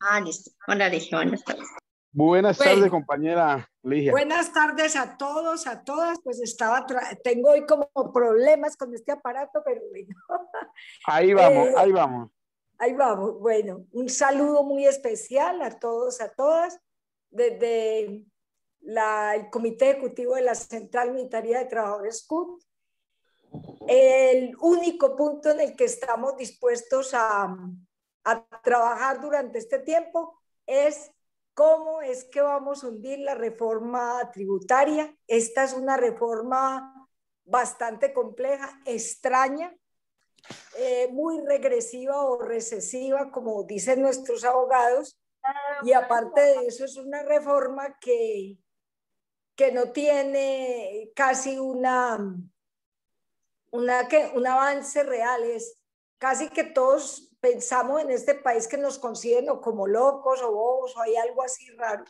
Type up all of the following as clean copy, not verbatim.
Ah, listo. Hola, dije buenas tardes. Buenas tardes, Bueno, compañera Ligia. buenas tardes a todos, a todas. Pues tengo hoy como problemas con este aparato, pero bueno. Ahí vamos, Eh, ahí vamos. Ahí vamos. Bueno, un saludo muy especial a todos, a todas, desde el Comité Ejecutivo de la Central Unitaria de Trabajadores CUT. El único punto en el que estamos dispuestos a trabajar durante este tiempo es cómo es que vamos a hundir la reforma tributaria. Esta es una reforma bastante compleja, extraña, muy regresiva o recesiva, como dicen nuestros abogados, y aparte de eso es una reforma que no tiene casi un avance real. Es casi que todos pensamos en este país que nos consiguen o como locos o bobos o hay algo así raro,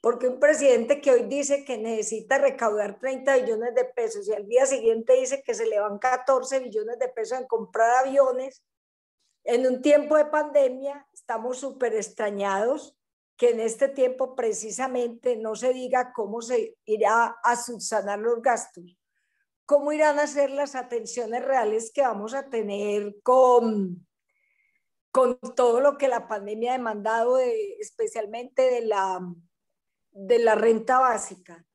porque un presidente que hoy dice que necesita recaudar 30 billones de pesos y al día siguiente dice que se le van 14 billones de pesos en comprar aviones en un tiempo de pandemia. Estamos súper extrañados que en este tiempo precisamente no se diga cómo se irá a subsanar los gastos, cómo irán a ser las atenciones reales que vamos a tener con todo lo que la pandemia ha demandado, especialmente de la renta básica.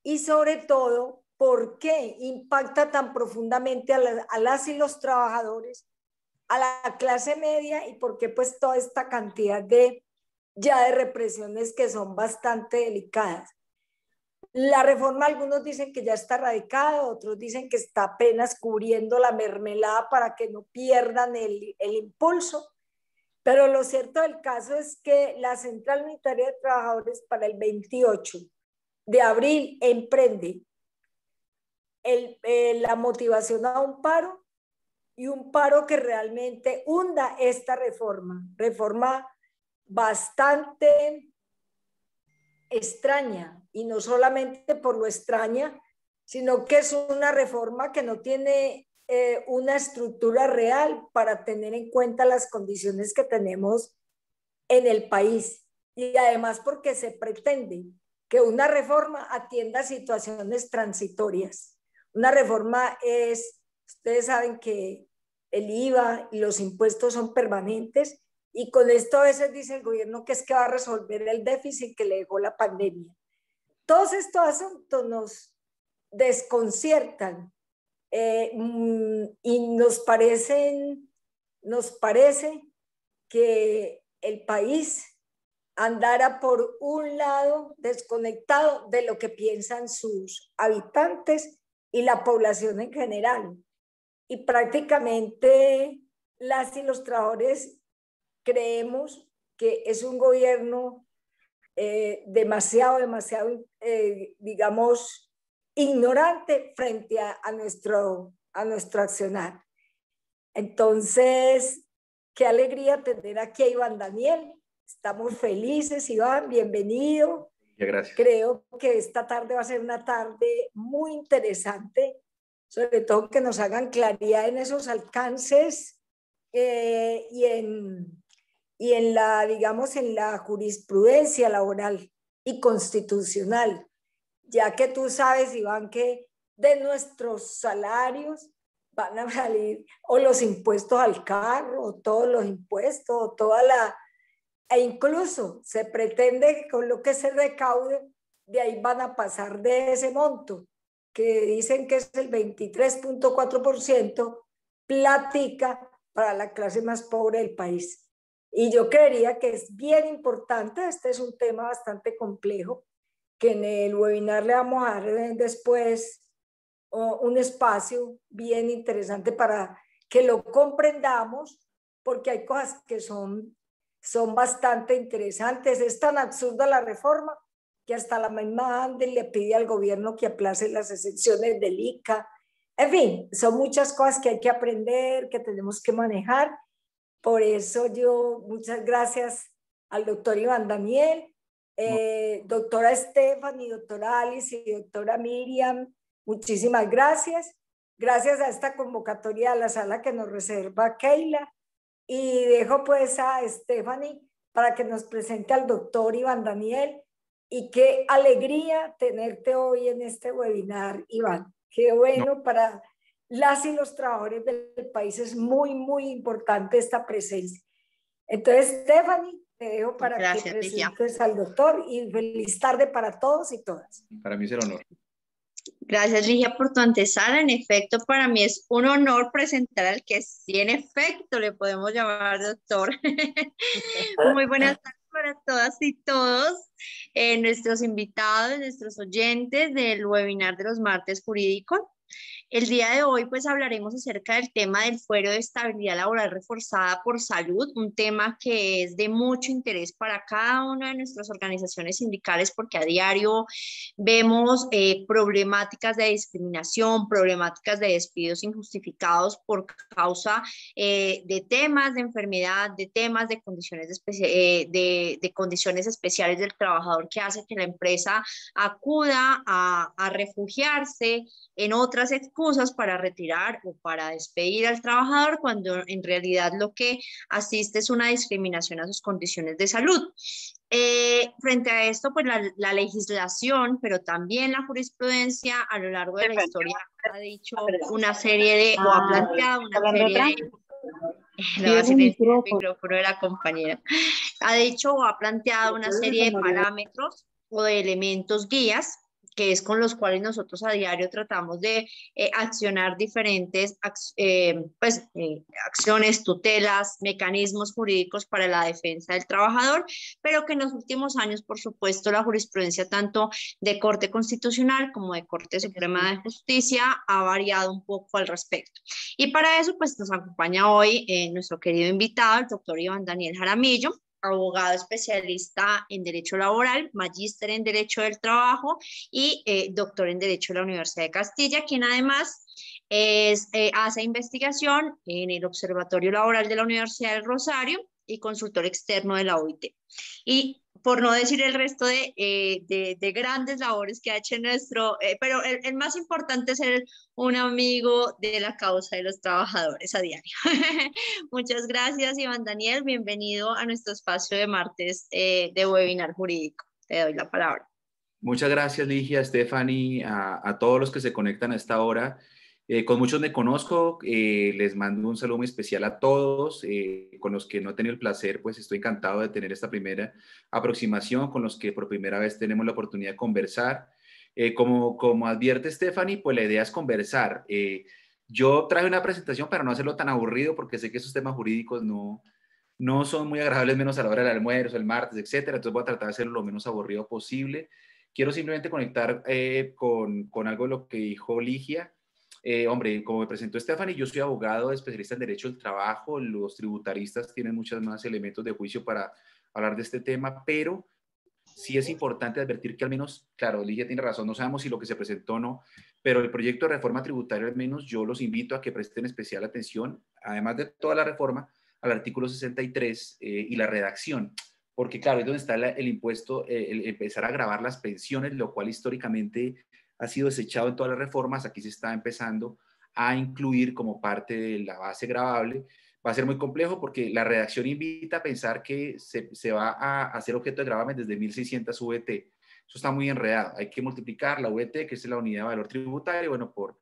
Y sobre todo, ¿por qué impacta tan profundamente a las y los trabajadores, a la clase media, y por qué pues toda esta cantidad de represiones que son bastante delicadas? La reforma, algunos dicen que ya está radicada, otros dicen que está apenas cubriendo la mermelada para que no pierdan el impulso, pero lo cierto del caso es que la Central Unitaria de Trabajadores para el 28 de abril emprende la motivación a un paro, y un paro que realmente hunda esta reforma bastante extraña, y no solamente por lo extraña, sino que es una reforma que no tiene una estructura real para tener en cuenta las condiciones que tenemos en el país, y además porque se pretende que una reforma atienda situaciones transitorias. Una reforma ustedes saben que el IVA y los impuestos son permanentes, y con esto a veces dice el gobierno que es que va a resolver el déficit que le dejó la pandemia. Todos estos asuntos nos desconciertan, y nos parece que el país andara por un lado desconectado de lo que piensan sus habitantes y la población en general. Y prácticamente las y los trabajadores creemos que es un gobierno demasiado, digamos, ignorante frente a nuestro accionar. Entonces, qué alegría tener aquí a Iván Daniel. Estamos felices, Iván, bienvenido. Gracias. Creo que esta tarde va a ser una tarde muy interesante, sobre todo que nos hagan claridad en esos alcances, y en la, digamos, en la jurisprudencia laboral y constitucional, ya que tú sabes, Iván, que de nuestros salarios van a salir o los impuestos al carro, o todos los impuestos, o e incluso se pretende que con lo que se recaude, de ahí van a pasar de ese monto, que dicen que es el 23.4%, platica para la clase más pobre del país. Y yo creería que es bien importante, este es un tema bastante complejo, que en el webinar le vamos a dar después un espacio bien interesante para que lo comprendamos, porque hay cosas que son bastante interesantes. Es tan absurda la reforma que hasta la misma ANDE le pide al gobierno que aplace las exenciones del ICA. En fin, son muchas cosas que hay que aprender, que tenemos que manejar. Por eso yo, muchas gracias al doctor Iván Daniel, doctora Stephanie, doctora Alice y doctora Miriam, muchísimas gracias. Gracias a esta convocatoria a la sala que nos reserva Keila. Y dejo pues a Stephanie para que nos presente al doctor Iván Daniel. Y qué alegría tenerte hoy en este webinar, Iván. Qué bueno para las y los trabajadores del país. Es muy, muy importante esta presencia. Entonces, Stephanie, te dejo para que presentes al doctor y feliz tarde para todos y todas. Para mí es el honor. Gracias, Ligia, por tu antesala. En efecto, para mí es un honor presentar al que sí, en efecto, le podemos llamar doctor. Muy buenas tardes para todas y todos, nuestros invitados, nuestros oyentes del webinar de los martes jurídicos. El día de hoy pues hablaremos acerca del tema del fuero de estabilidad laboral reforzada por salud, un tema que es de mucho interés para cada una de nuestras organizaciones sindicales porque a diario vemos problemáticas de discriminación, problemáticas de despidos injustificados por causa de temas de enfermedad, de temas de condiciones, de condiciones especiales del trabajador que hace que la empresa acuda a refugiarse en otras excusas para retirar o para despedir al trabajador cuando en realidad lo que asiste es una discriminación a sus condiciones de salud. Frente a esto, pues la legislación, pero también la jurisprudencia a lo largo de la historia ha dicho una serie de, o ha planteado una serie de... Le va a silenciar el micrófono de la compañera. Ha dicho o ha planteado una serie de parámetros o de elementos guías que es con los cuales nosotros a diario tratamos de accionar diferentes acciones, tutelas, mecanismos jurídicos para la defensa del trabajador, pero que en los últimos años, por supuesto, la jurisprudencia tanto de Corte Constitucional como de Corte Suprema de Justicia ha variado un poco al respecto. Y para eso, pues nos acompaña hoy nuestro querido invitado, el doctor Iván Daniel Jaramillo, abogado especialista en Derecho Laboral, magíster en Derecho del Trabajo y doctor en Derecho de la Universidad de Castilla, quien además hace investigación en el Observatorio Laboral de la Universidad del Rosario y consultor externo de la OIT. Y por no decir el resto de grandes labores que ha hecho nuestro, pero el más importante es ser un amigo de la causa de los trabajadores a diario. Muchas gracias, Iván Daniel. Bienvenido a nuestro espacio de martes de webinar jurídico. Te doy la palabra. Muchas gracias, Ligia, Stephanie, a todos los que se conectan a esta hora. Con muchos me conozco, les mando un saludo muy especial a todos, con los que no he tenido el placer, pues estoy encantado de tener esta primera aproximación, con los que por primera vez tenemos la oportunidad de conversar. Como advierte Stephanie, pues la idea es conversar. Yo traje una presentación para no hacerlo tan aburrido, porque sé que esos temas jurídicos no son muy agradables, menos a la hora del almuerzo, el martes, etcétera. Entonces voy a tratar de hacerlo lo menos aburrido posible. Quiero simplemente conectar con algo de lo que dijo Ligia. Hombre, como me presentó Stephanie, yo soy abogado especialista en Derecho del Trabajo. Los tributaristas tienen muchos más elementos de juicio para hablar de este tema, pero sí es importante advertir que al menos, claro, Ligia tiene razón, no sabemos si lo que se presentó o no, pero el proyecto de reforma tributaria al menos yo los invito a que presten especial atención, además de toda la reforma, al artículo 63 y la redacción. Porque claro, es donde está el impuesto, el empezar a gravar las pensiones, lo cual históricamente ha sido desechado en todas las reformas. Aquí se está empezando a incluir como parte de la base gravable. Va a ser muy complejo porque la redacción invita a pensar que se va a hacer objeto de gravamen desde 1.600 VT. Eso está muy enredado. Hay que multiplicar la VT, que es la unidad de valor tributario, bueno, por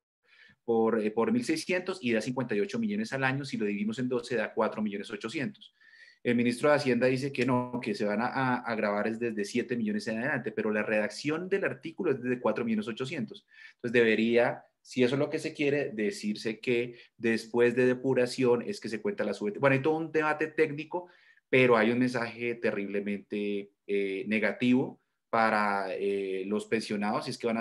1.600 y da 58 millones al año. Si lo dividimos en 12 da 4.800.000. El ministro de Hacienda dice que no, que se van a gravar es desde 7 millones en adelante, pero la redacción del artículo es desde 4.800.000. Entonces debería, si eso es lo que se quiere, decirse que después de depuración es que se cuenta la subvención. Bueno, hay todo un debate técnico, pero hay un mensaje terriblemente negativo para los pensionados, y es que van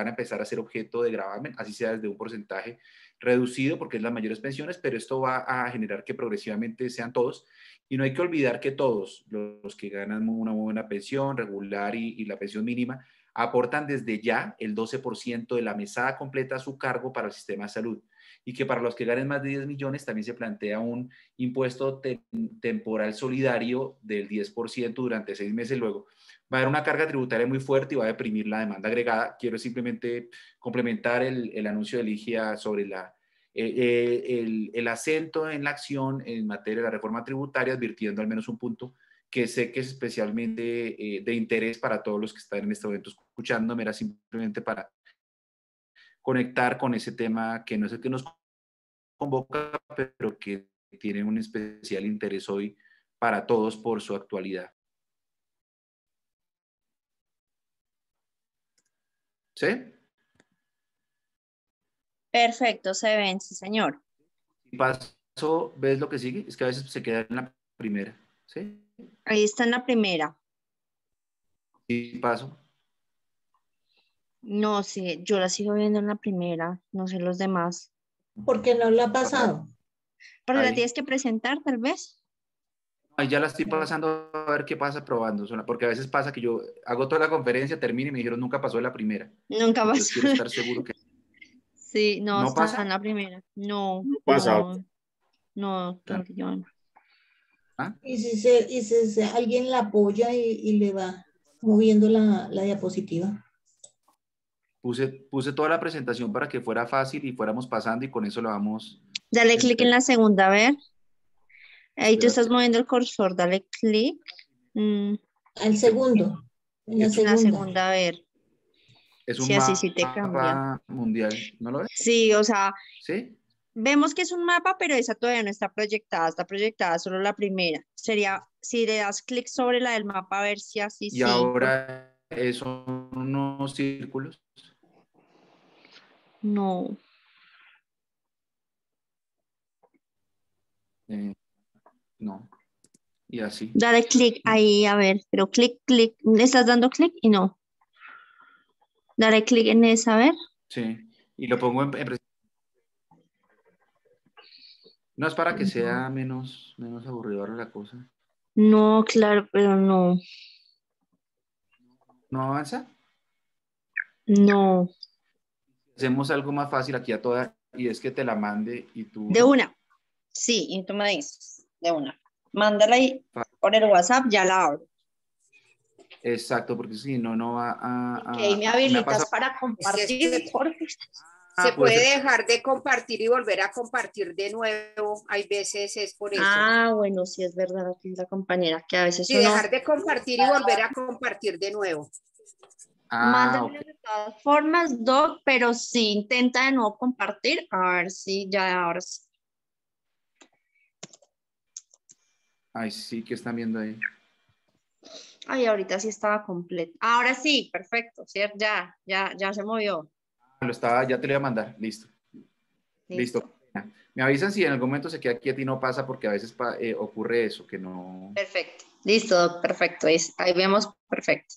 a empezar a ser objeto de gravamen, así sea desde un porcentaje reducido, porque es las mayores pensiones, pero esto va a generar que progresivamente sean todos. Y no hay que olvidar que todos los que ganan una buena pensión regular y la pensión mínima aportan desde ya el 12% de la mesada completa a su cargo para el sistema de salud. Y que para los que ganen más de 10 millones también se plantea un impuesto temporal solidario del 10% durante 6 meses. Luego va a haber una carga tributaria muy fuerte y va a deprimir la demanda agregada. Quiero simplemente complementar el anuncio de Ligia sobre el acento en la acción en materia de la reforma tributaria, advirtiendo al menos un punto que sé que es especialmente de interés para todos los que están en este momento escuchándome, era simplemente para conectar con ese tema que no es el que nos convoca, pero que tiene un especial interés hoy para todos por su actualidad. ¿Sí? Perfecto, se ven, sí, señor. Si paso, ¿ves lo que sigue? Es que a veces se queda en la primera. ¿Sí? Ahí está en la primera. Si paso. No sé, yo la sigo viendo en la primera, no sé los demás. ¿Por qué no la ha pasado? Porque la Ahí. tienes que presentar, tal vez. Ahí ya la estoy pasando a ver qué pasa probando, porque a veces pasa que yo hago toda la conferencia, termino y me dijeron nunca pasó de la primera. Nunca Entonces pasa. quiero estar seguro que Sí, no, no está en pasa. la primera. No, No pasa. no, yo. ¿Ah? Y si alguien la apoya y le va moviendo la diapositiva. Puse toda la presentación para que fuera fácil y fuéramos pasando y con eso lo vamos. Dale clic en la segunda, a ver. Ahí tú estás Espérate. moviendo el cursor, dale clic. Al segundo, en la En la segunda. segunda, a ver. Es un Sí, así sí te cambia. mapa mundial, ¿no lo ves? Sí, o sea, ¿Sí? vemos que es un mapa, pero esa todavía no está proyectada solo la primera. Sería, si le das clic sobre la del mapa, a ver si así Y sí. ahora son unos círculos. No, No. Y así. dale clic ¿No? ahí, a ver, pero clic, le estás dando clic y no. Dale clic en esa, a ver. Sí. Y lo pongo en no es para que sea menos aburridora la cosa. No, claro, pero no, ¿No avanza? no. Hacemos algo más fácil aquí a toda y es que te la mande y tú, De ¿no? una. Sí, y tú me dices, de una. Mándala ahí por el WhatsApp, ya la abro. Exacto, porque si no, no va Ok, me me ha habilitas pasado. para compartir, Jorge. Se Puede puede ser. dejar de compartir y volver a compartir de nuevo. Hay veces es por eso. Ah, bueno, sí es verdad, aquí la compañera, que a veces Y uno dejar de compartir y volver a compartir de nuevo. mándame Ok. de todas formas, Doc, pero sí intenta de nuevo compartir, a ver si ya ahora sí. Ay, sí, que están viendo ahí. Ay, ahorita sí estaba completo. Ahora sí, perfecto, ¿cierto? Ya se movió. Ya te lo voy a mandar. Listo. Listo. Me avisan si en algún momento se queda quieto y no pasa, porque a veces ocurre eso, que no. Perfecto. Listo, Doc, perfecto. Ahí vemos, perfecto.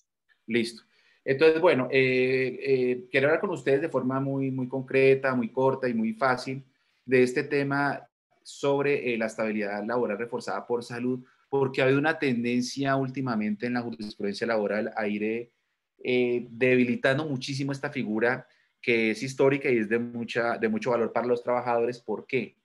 Listo. Entonces, bueno, quiero hablar con ustedes de forma muy concreta, muy corta y muy fácil de este tema sobre la estabilidad laboral reforzada por salud, porque ha habido una tendencia últimamente en la jurisprudencia laboral a ir debilitando muchísimo esta figura que es histórica y es de mucho valor para los trabajadores. ¿Por qué?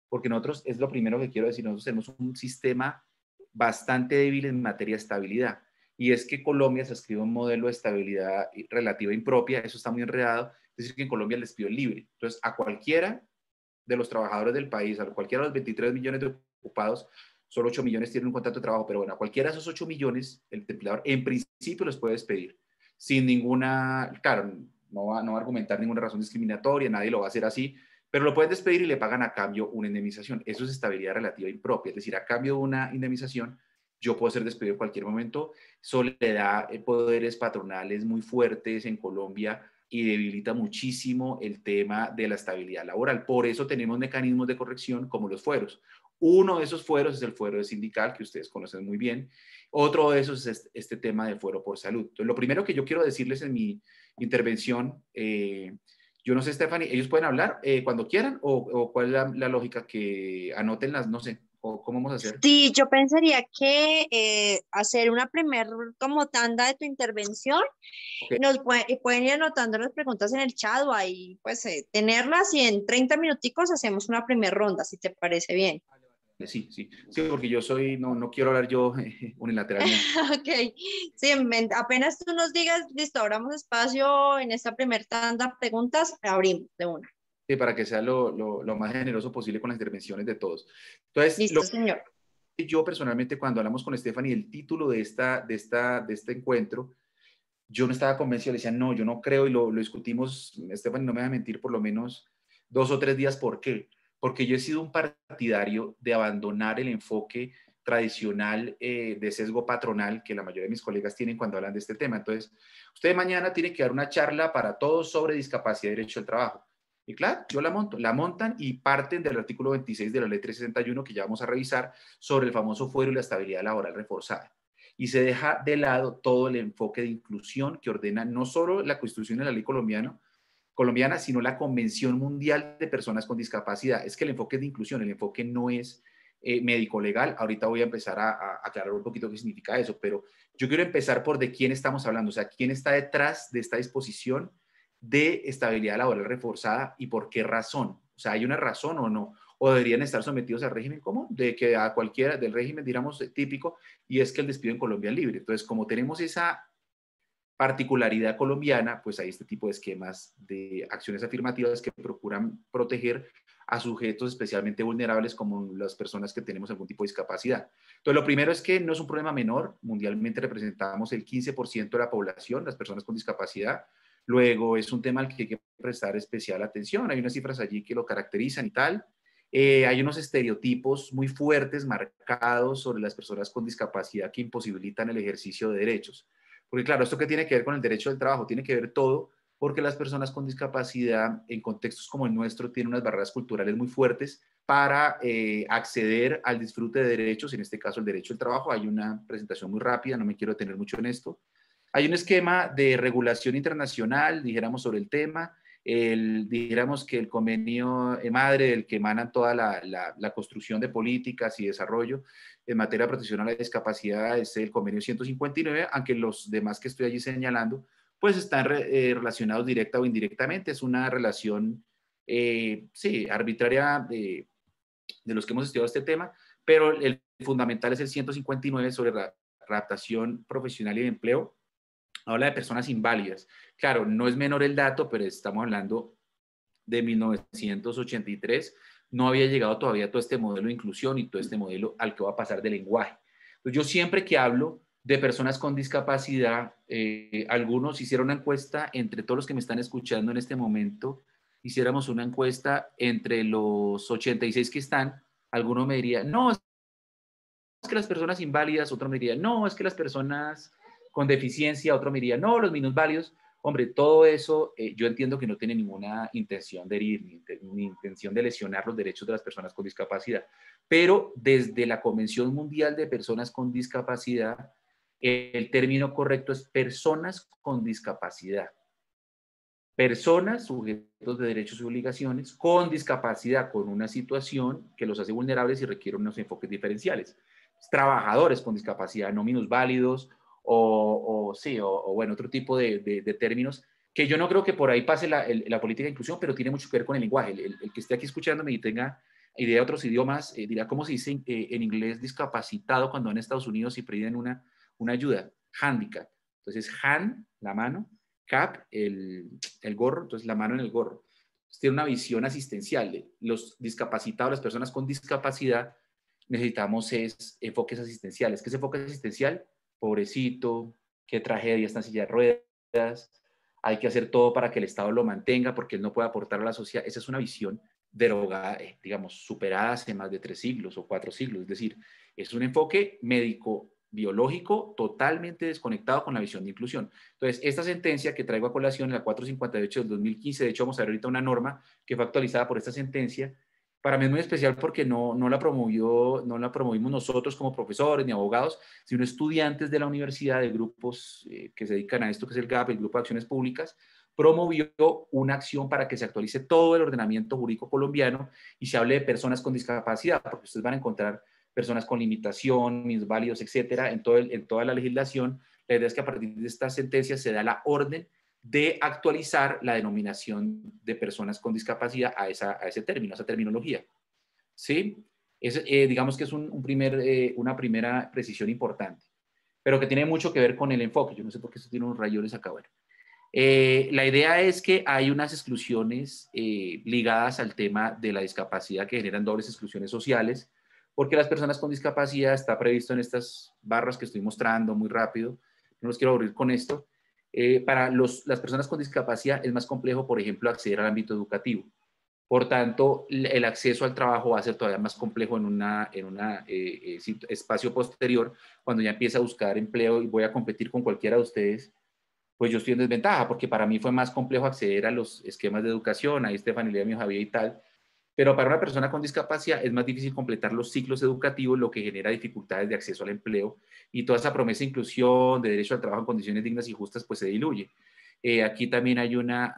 Porque nosotros, es lo primero que quiero decir, nosotros tenemos un sistema bastante débil en materia de estabilidad. Y es que Colombia se escribe un modelo de estabilidad relativa impropia, eso está muy enredado, es decir, que en Colombia el despido es libre. Entonces, a cualquiera de los trabajadores del país, a cualquiera de los 23 millones de ocupados, solo 8 millones tienen un contrato de trabajo, pero bueno, a cualquiera de esos 8 millones, el empleador en principio los puede despedir, sin ninguna, claro, no va a argumentar ninguna razón discriminatoria, nadie lo va a hacer así, pero lo pueden despedir y le pagan a cambio una indemnización. Eso es estabilidad relativa impropia, es decir, a cambio de una indemnización, yo puedo ser despedido en cualquier momento. Eso le da poderes patronales muy fuertes en Colombia y debilita muchísimo el tema de la estabilidad laboral. Por eso tenemos mecanismos de corrección como los fueros. Uno de esos fueros es el fuero sindical, que ustedes conocen muy bien. Otro de esos es este tema de fuero por salud. Entonces, lo primero que yo quiero decirles en mi intervención, yo no sé, Stephanie, ¿ellos pueden hablar cuando quieran o cuál es la lógica? Que anoten las, no sé, o cómo vamos a hacer. Sí, yo pensaría que hacer una primer como tanda de tu intervención, Okay. pueden ir anotando las preguntas en el chat o ahí pues tenerlas y en 30 minuticos hacemos una primera ronda, si te parece bien. Sí, porque yo no quiero hablar yo unilateralmente. Ok, sí, apenas tú nos digas, listo, abramos espacio en esta primera tanda de preguntas, abrimos de una. Sí, para que sea lo más generoso posible con las intervenciones de todos. Entonces, Listo, señor. yo personalmente, cuando hablamos con Stephanie, el título de este encuentro, yo no estaba convencido, le decía, no, yo no creo, y lo discutimos, Stephanie no me va a mentir, por lo menos 2 o 3 días. ¿Por qué? Porque yo he sido un partidario de abandonar el enfoque tradicional de sesgo patronal que la mayoría de mis colegas tienen cuando hablan de este tema. Entonces, usted mañana tiene que dar una charla para todos sobre discapacidad y derecho al trabajo. Y claro, yo la montan y parten del artículo 26 de la ley 361 que ya vamos a revisar sobre el famoso fuero y la estabilidad laboral reforzada. Y se deja de lado todo el enfoque de inclusión que ordena no solo la Constitución y la ley colombiana, sino la Convención Mundial de Personas con Discapacidad. Es que el enfoque es de inclusión, el enfoque no es médico-legal. Ahorita voy a empezar a aclarar un poquito qué significa eso, pero yo quiero empezar por de quién estamos hablando, o sea, quién está detrás de esta disposición de estabilidad laboral reforzada y por qué razón. O sea, ¿hay una razón o no? ¿O deberían estar sometidos al régimen común? De que a cualquiera del régimen, digamos, típico, y es que el despido en Colombia es libre. Entonces, como tenemos esa particularidad colombiana, pues hay este tipo de esquemas de acciones afirmativas que procuran proteger a sujetos especialmente vulnerables como las personas que tenemos algún tipo de discapacidad. Entonces, lo primero es que no es un problema menor. Mundialmente representamos el 15% de la población, las personas con discapacidad. Luego, es un tema al que hay que prestar especial atención. Hay unas cifras allí que lo caracterizan y tal. Hay unos estereotipos muy fuertes, marcados sobre las personas con discapacidad que imposibilitan el ejercicio de derechos. Porque claro, ¿esto qué tiene que ver con el derecho al trabajo? Tiene que ver todo, porque las personas con discapacidad en contextos como el nuestro tienen unas barreras culturales muy fuertes para acceder al disfrute de derechos, en este caso el derecho al trabajo. Hay una presentación muy rápida, no me quiero detener mucho en esto. Hay un esquema de regulación internacional, dijéramos, sobre el tema. Dijéramos que el convenio madre del que emanan toda la construcción de políticas y desarrollo en materia de protección a la discapacidad es el convenio 159, aunque los demás que estoy allí señalando pues están relacionados directa o indirectamente. Es una relación sí, arbitraria de los que hemos estudiado este tema, pero el fundamental es el 159 sobre la adaptación profesional y de empleo. Habla de personas inválidas. Claro, no es menor el dato, pero estamos hablando de 1983. No había llegado todavía todo este modelo de inclusión y todo este modelo al que va a pasar de lenguaje. Entonces, yo siempre que hablo de personas con discapacidad, algunos hicieron una encuesta entre todos los que me están escuchando en este momento. Hiciéramos una encuesta entre los 86 que están. Alguno me diría, no, es que las personas inválidas. Otro me diría, no, es que las personas con deficiencia. Otro me diría, no, los minusválidos. Hombre, todo eso yo entiendo que no tiene ninguna intención de herir, ni intención de lesionar los derechos de las personas con discapacidad, pero desde la Convención Mundial de Personas con Discapacidad, el término correcto es personas con discapacidad. Personas sujetos de derechos y obligaciones con discapacidad, con una situación que los hace vulnerables y requiere unos enfoques diferenciales. Trabajadores con discapacidad, no minusválidos, o bueno, otro tipo de términos, que yo no creo que por ahí pase la política de inclusión, pero tiene mucho que ver con el lenguaje. El que esté aquí escuchándome y tenga idea de otros idiomas, dirá cómo se dice en inglés discapacitado cuando van a Estados Unidos y piden una ayuda. Handicap. Entonces, hand, la mano, cap, el gorro, entonces la mano en el gorro. Entonces, tiene una visión asistencial. De los discapacitados, las personas con discapacidad, necesitamos enfoques asistenciales. ¿Qué es enfoque asistencial? Pobrecito, qué tragedia, está en silla de ruedas, hay que hacer todo para que el Estado lo mantenga porque él no puede aportar a la sociedad. Esa es una visión derogada, digamos, superada hace más de 3 siglos o 4 siglos. Es decir, es un enfoque médico-biológico totalmente desconectado con la visión de inclusión. Entonces, esta sentencia que traigo a colación, la 458 del 2015, de hecho vamos a ver ahorita una norma que fue actualizada por esta sentencia. Para mí es muy especial porque no la promovimos nosotros como profesores ni abogados, sino estudiantes de la universidad, de grupos que se dedican a esto, que es el GAP, el Grupo de Acciones Públicas, promovió una acción para que se actualice todo el ordenamiento jurídico colombiano y se hable de personas con discapacidad, porque ustedes van a encontrar personas con limitación, minusválidos, etcétera, en toda la legislación. La idea es que a partir de esta sentencia se da la orden de actualizar la denominación de personas con discapacidad a ese término, a esa terminología. ¿Sí? Digamos que es una primera precisión importante, pero que tiene mucho que ver con el enfoque. Yo no sé por qué esto tiene unos rayones acá. Bueno. La idea es que hay unas exclusiones ligadas al tema de la discapacidad que generan dobles exclusiones sociales, porque las personas con discapacidad, está previsto en estas barras que estoy mostrando muy rápido, no los quiero aburrir con esto, para las personas con discapacidad es más complejo, por ejemplo, acceder al ámbito educativo. Por tanto, el acceso al trabajo va a ser todavía más complejo en un espacio posterior, cuando ya empieza a buscar empleo y voy a competir con cualquiera de ustedes, pues yo estoy en desventaja, porque para mí fue más complejo acceder a los esquemas de educación, ahí Estefanía, mío, Javier y tal, pero para una persona con discapacidad es más difícil completar los ciclos educativos, lo que genera dificultades de acceso al empleo, y toda esa promesa de inclusión, de derecho al trabajo en condiciones dignas y justas, pues se diluye. Aquí también hay unas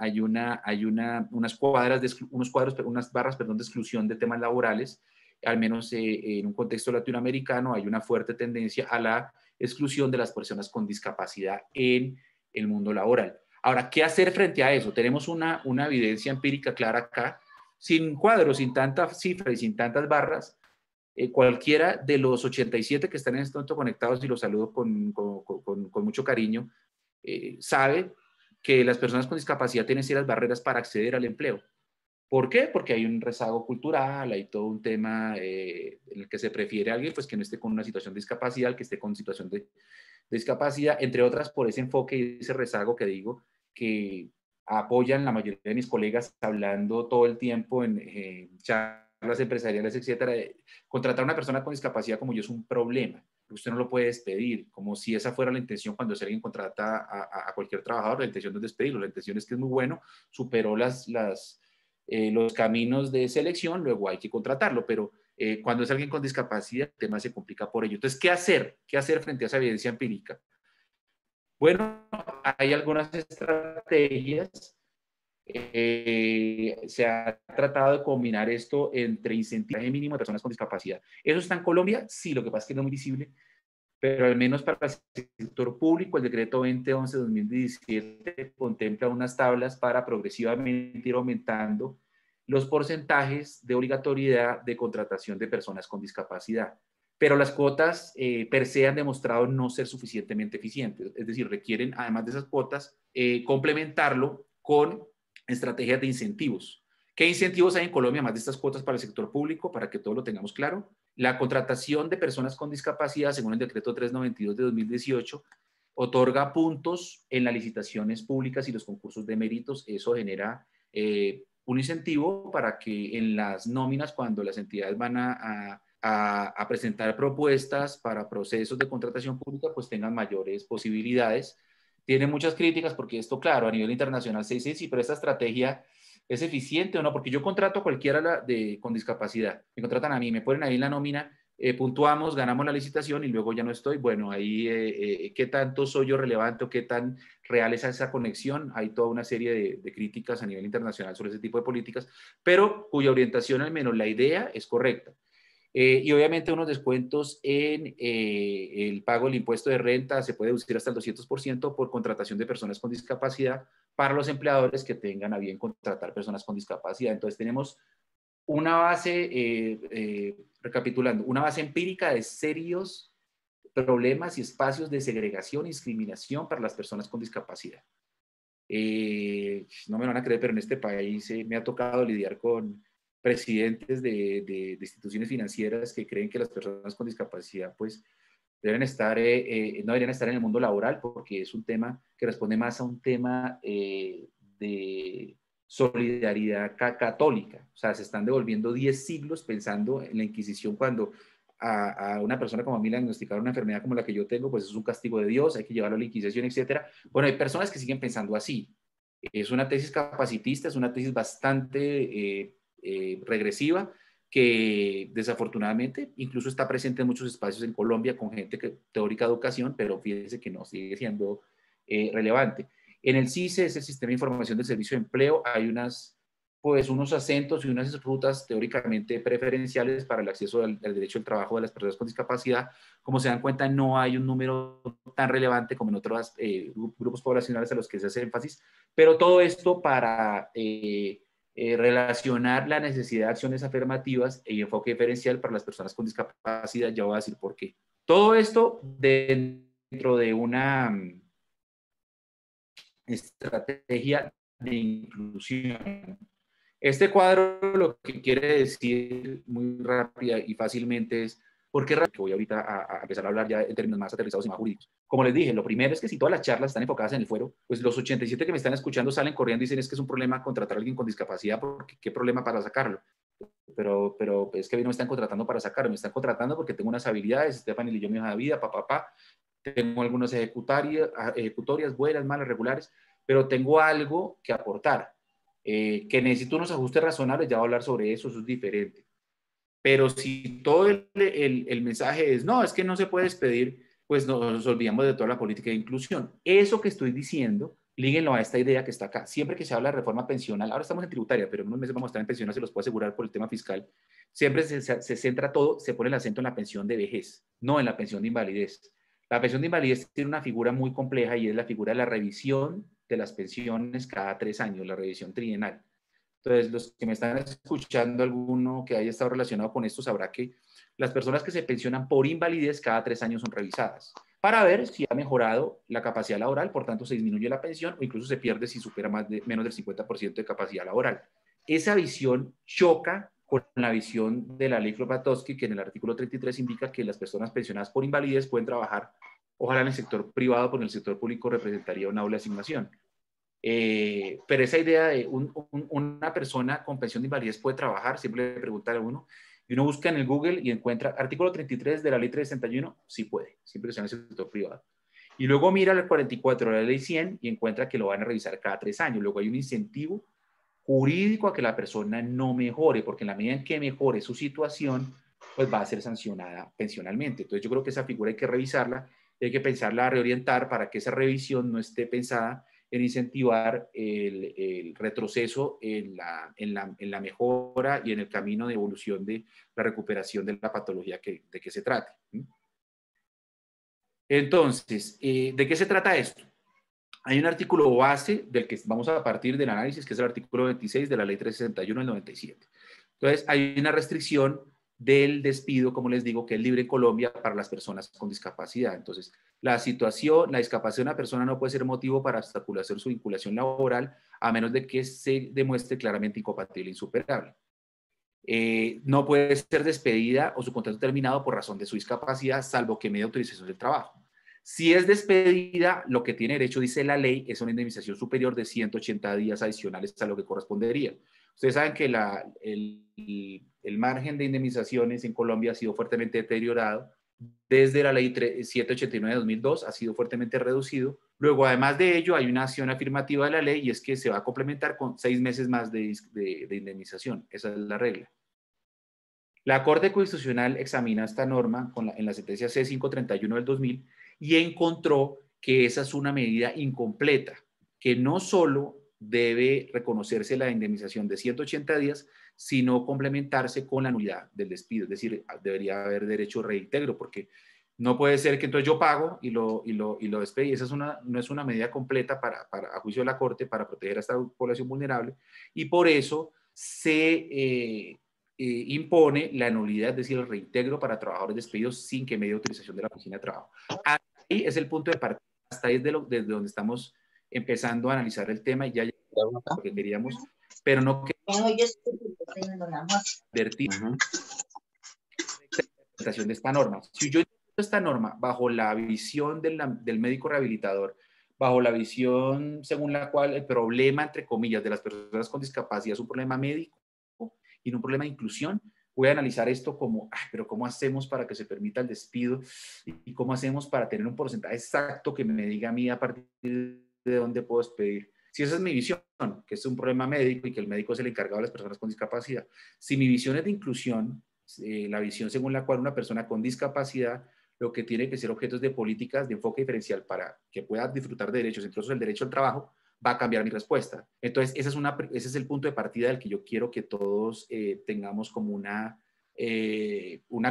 barras, perdón, de exclusión de temas laborales. Al menos en un contexto latinoamericano hay una fuerte tendencia a la exclusión de las personas con discapacidad en el mundo laboral. Ahora, ¿qué hacer frente a eso? Tenemos una evidencia empírica clara acá, sin cuadros, sin tantas cifras y sin tantas barras. Cualquiera de los 87 que están en este momento conectados, y los saludo con mucho cariño, sabe que las personas con discapacidad tienen ciertas barreras para acceder al empleo. ¿Por qué? Porque hay un rezago cultural, hay todo un tema en el que se prefiere a alguien pues, que no esté con una situación de discapacidad, que esté con situación de discapacidad, entre otras por ese enfoque y ese rezago que digo, que apoyan la mayoría de mis colegas hablando todo el tiempo en charlas empresariales, etcétera. Contratar a una persona con discapacidad como yo es un problema. Usted no lo puede despedir, como si esa fuera la intención cuando alguien contrata a cualquier trabajador, la intención no es despedirlo, la intención es que es muy bueno, superó los caminos de selección, luego hay que contratarlo, pero cuando es alguien con discapacidad, el tema se complica por ello. Entonces, ¿qué hacer? ¿Qué hacer frente a esa evidencia empírica? Bueno, hay algunas estrategias. Se ha tratado de combinar esto entre incentivaje mínimo de personas con discapacidad. ¿Eso está en Colombia? Sí, lo que pasa es que no es muy visible, pero al menos para el sector público, el decreto 2011-2017 contempla unas tablas para progresivamente ir aumentando los porcentajes de obligatoriedad de contratación de personas con discapacidad. Pero las cuotas per se han demostrado no ser suficientemente eficientes. Es decir, requieren, además de esas cuotas, complementarlo con estrategias de incentivos. ¿Qué incentivos hay en Colombia, más de estas cuotas para el sector público, para que todo lo tengamos claro? La contratación de personas con discapacidad, según el decreto 392 de 2018, otorga puntos en las licitaciones públicas y los concursos de méritos. Eso genera un incentivo para que en las nóminas, cuando las entidades van a presentar propuestas para procesos de contratación pública, pues tengan mayores posibilidades. Tiene muchas críticas porque esto, claro, a nivel internacional se dice, sí, pero esta estrategia ¿es eficiente o no? Porque yo contrato a cualquiera con discapacidad. Me contratan a mí, me ponen ahí en la nómina, puntuamos, ganamos la licitación y luego ya no estoy. Bueno, ahí qué tanto soy yo relevante o qué tan real es esa conexión. Hay toda una serie de críticas a nivel internacional sobre ese tipo de políticas, pero cuya orientación, al menos la idea, es correcta. Y obviamente unos descuentos en el pago del impuesto de renta se puede deducir hasta el 200% por contratación de personas con discapacidad para los empleadores que tengan a bien contratar personas con discapacidad. Entonces tenemos una base, recapitulando, una base empírica de serios problemas y espacios de segregación y discriminación para las personas con discapacidad. No me van a creer, pero en este país me ha tocado lidiar con presidentes de instituciones financieras que creen que las personas con discapacidad pues deben estar, no deberían estar en el mundo laboral porque es un tema que responde más a un tema de solidaridad católica. O sea, se están devolviendo 10 siglos pensando en la Inquisición cuando a una persona como a mí le diagnosticaron una enfermedad como la que yo tengo, pues es un castigo de Dios, hay que llevarlo a la Inquisición, etcétera. Bueno, hay personas que siguen pensando así. Es una tesis capacitista, es una tesis bastante regresiva, que desafortunadamente incluso está presente en muchos espacios en Colombia con gente que teórica de educación, pero fíjense que no sigue siendo relevante. En el CISE, es el Sistema de Información del Servicio de Empleo, hay unos acentos y unas rutas teóricamente preferenciales para el acceso al derecho al trabajo de las personas con discapacidad. Como se dan cuenta, no hay un número tan relevante como en otros grupos poblacionales a los que se hace énfasis, pero todo esto para relacionar la necesidad de acciones afirmativas y enfoque diferencial para las personas con discapacidad. Ya voy a decir por qué. Todo esto dentro de una estrategia de inclusión. Este cuadro lo que quiere decir muy rápida y fácilmente es, ¿por qué? Que voy ahorita a empezar a hablar ya en términos más aterrizados y más jurídicos. Como les dije, lo primero es que si todas las charlas están enfocadas en el fuero, pues los 87 que me están escuchando salen corriendo y dicen es que es un problema contratar a alguien con discapacidad, porque ¿qué problema para sacarlo? Pero es que no me están contratando para sacarlo, me están contratando porque tengo unas habilidades, Stephanie leyó mi hoja de vida, tengo algunas ejecutorias buenas, malas, regulares, pero tengo algo que aportar. Que necesito unos ajustes razonables, ya voy a hablar sobre eso, eso es diferente. Pero si todo el mensaje es, no, es que no se puede despedir, pues nos olvidamos de toda la política de inclusión. Eso que estoy diciendo, líguenlo a esta idea que está acá. Siempre que se habla de reforma pensional, ahora estamos en tributaria, pero en unos meses vamos a estar en pensional, se los puedo asegurar por el tema fiscal, siempre se centra todo, se pone el acento en la pensión de vejez, no en la pensión de invalidez. La pensión de invalidez tiene una figura muy compleja y es la figura de la revisión de las pensiones cada 3 años, la revisión trienal. Entonces, los que me están escuchando, alguno que haya estado relacionado con esto, sabrá que las personas que se pensionan por invalidez cada 3 años son revisadas para ver si ha mejorado la capacidad laboral, por tanto se disminuye la pensión o incluso se pierde si supera menos del 50% de capacidad laboral. Esa visión choca con la visión de la ley Kropotowski, que en el artículo 33 indica que las personas pensionadas por invalidez pueden trabajar, ojalá en el sector privado, porque en el sector público representaría una doble asignación. Pero esa idea de una persona con pensión de invalidez puede trabajar, siempre le preguntan a uno, y uno busca en el Google y encuentra artículo 33 de la ley 361, sí puede, siempre que sea en el sector privado. Y luego mira el 44 de la ley 100 y encuentra que lo van a revisar cada 3 años. Luego hay un incentivo jurídico a que la persona no mejore, porque en la medida en que mejore su situación, pues va a ser sancionada pensionalmente. Entonces yo creo que esa figura hay que revisarla, hay que pensarla, reorientar para que esa revisión no esté pensada en incentivar el retroceso en la mejora y en el camino de evolución de la recuperación de la patología de que se trate. Entonces, ¿de qué se trata esto? Hay un artículo base del que vamos a partir del análisis, que es el artículo 26 de la ley 361 del 97. Entonces, hay una restricción del despido, como les digo, que es libre en Colombia para las personas con discapacidad. Entonces, la discapacidad de una persona no puede ser motivo para obstacular su vinculación laboral a menos de que se demuestre claramente incompatible e insuperable. No puede ser despedida o su contrato terminado por razón de su discapacidad, salvo que media autorización del trabajo. Si es despedida, lo que tiene derecho, dice la ley, es una indemnización superior de 180 días adicionales a lo que correspondería. Ustedes saben que el margen de indemnizaciones en Colombia ha sido fuertemente deteriorado. Desde la ley 789 de 2002 ha sido fuertemente reducido. Luego, además de ello, hay una acción afirmativa de la ley y es que se va a complementar con 6 meses más de indemnización. Esa es la regla. La Corte Constitucional examina esta norma en la sentencia C531 del 2000 y encontró que esa es una medida incompleta, que no solo debe reconocerse la indemnización de 180 días, sino complementarse con la nulidad del despido. Es decir, debería haber derecho a reintegro, porque no puede ser que entonces yo pago y lo despedí. Esa no es una medida completa a juicio de la Corte para proteger a esta población vulnerable, y por eso se impone la nulidad, es decir, el reintegro para trabajadores despedidos sin que medie autorización de la Oficina de Trabajo. Ahí es el punto de partida, hasta ahí desde donde estamos empezando a analizar el tema y ya llegamos a lo que queríamos, pero no queremos advertir la interpretación de esta norma. Si yo entiendo esta norma bajo la visión del médico rehabilitador, bajo la visión según la cual el problema, entre comillas, de las personas con discapacidad es un problema médico y no un problema de inclusión, voy a analizar esto como, pero ¿cómo hacemos para que se permita el despido? ¿Y cómo hacemos para tener un porcentaje exacto que me diga a mí a partir de dónde puedo despedir? Si esa es mi visión, que es un problema médico y que el médico es el encargado de las personas con discapacidad. Si mi visión es de inclusión, la visión según la cual una persona con discapacidad lo que tiene que ser objeto de políticas de enfoque diferencial para que pueda disfrutar de derechos, entre otros el derecho al trabajo, va a cambiar mi respuesta. Entonces, ese es el punto de partida del que yo quiero que todos tengamos como una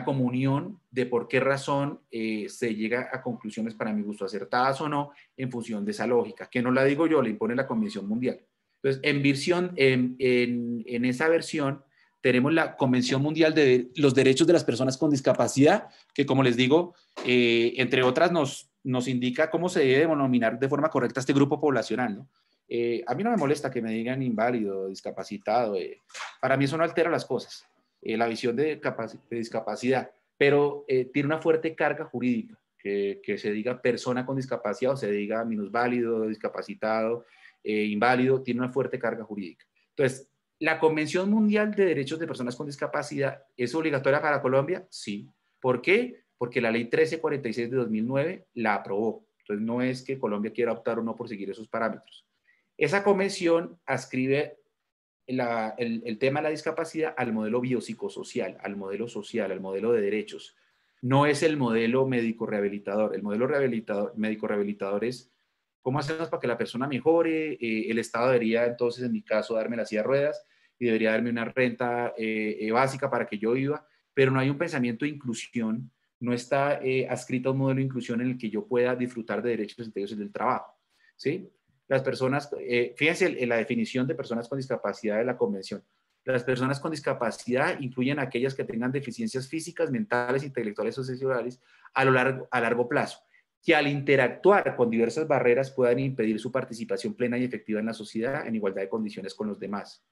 comunión de por qué razón se llega a conclusiones para mi gusto acertadas o no en función de esa lógica, que no la digo yo, la impone la Convención Mundial. Entonces, en esa versión tenemos la Convención Mundial de los Derechos de las Personas con Discapacidad, que como les digo, entre otras nos indica cómo se debe denominar de forma correcta este grupo poblacional, ¿no? A mí no me molesta que me digan inválido, discapacitado. Para mí eso no altera las cosas, la visión de discapacidad, pero tiene una fuerte carga jurídica, que se diga persona con discapacidad o se diga minusválido, discapacitado, inválido, tiene una fuerte carga jurídica. Entonces, ¿la Convención Mundial de Derechos de Personas con Discapacidad es obligatoria para Colombia? Sí. ¿Por qué? Porque la ley 1346 de 2009 la aprobó. Entonces, no es que Colombia quiera optar o no por seguir esos parámetros. Esa convención adscribe el tema de la discapacidad al modelo biopsicosocial, al modelo social, al modelo de derechos. No es el modelo médico-rehabilitador. El modelo médico-rehabilitador es cómo hacemos para que la persona mejore. El Estado debería, entonces, en mi caso, darme la silla de ruedas y debería darme una renta básica para que yo viva, pero no hay un pensamiento de inclusión, no está adscrito a un modelo de inclusión en el que yo pueda disfrutar de derechos integros del trabajo, ¿sí? Las personas, fíjense en la definición de personas con discapacidad de la Convención. Las personas con discapacidad incluyen aquellas que tengan deficiencias físicas, mentales, intelectuales o sociales a largo plazo, que al interactuar con diversas barreras puedan impedir su participación plena y efectiva en la sociedad en igualdad de condiciones con los demás.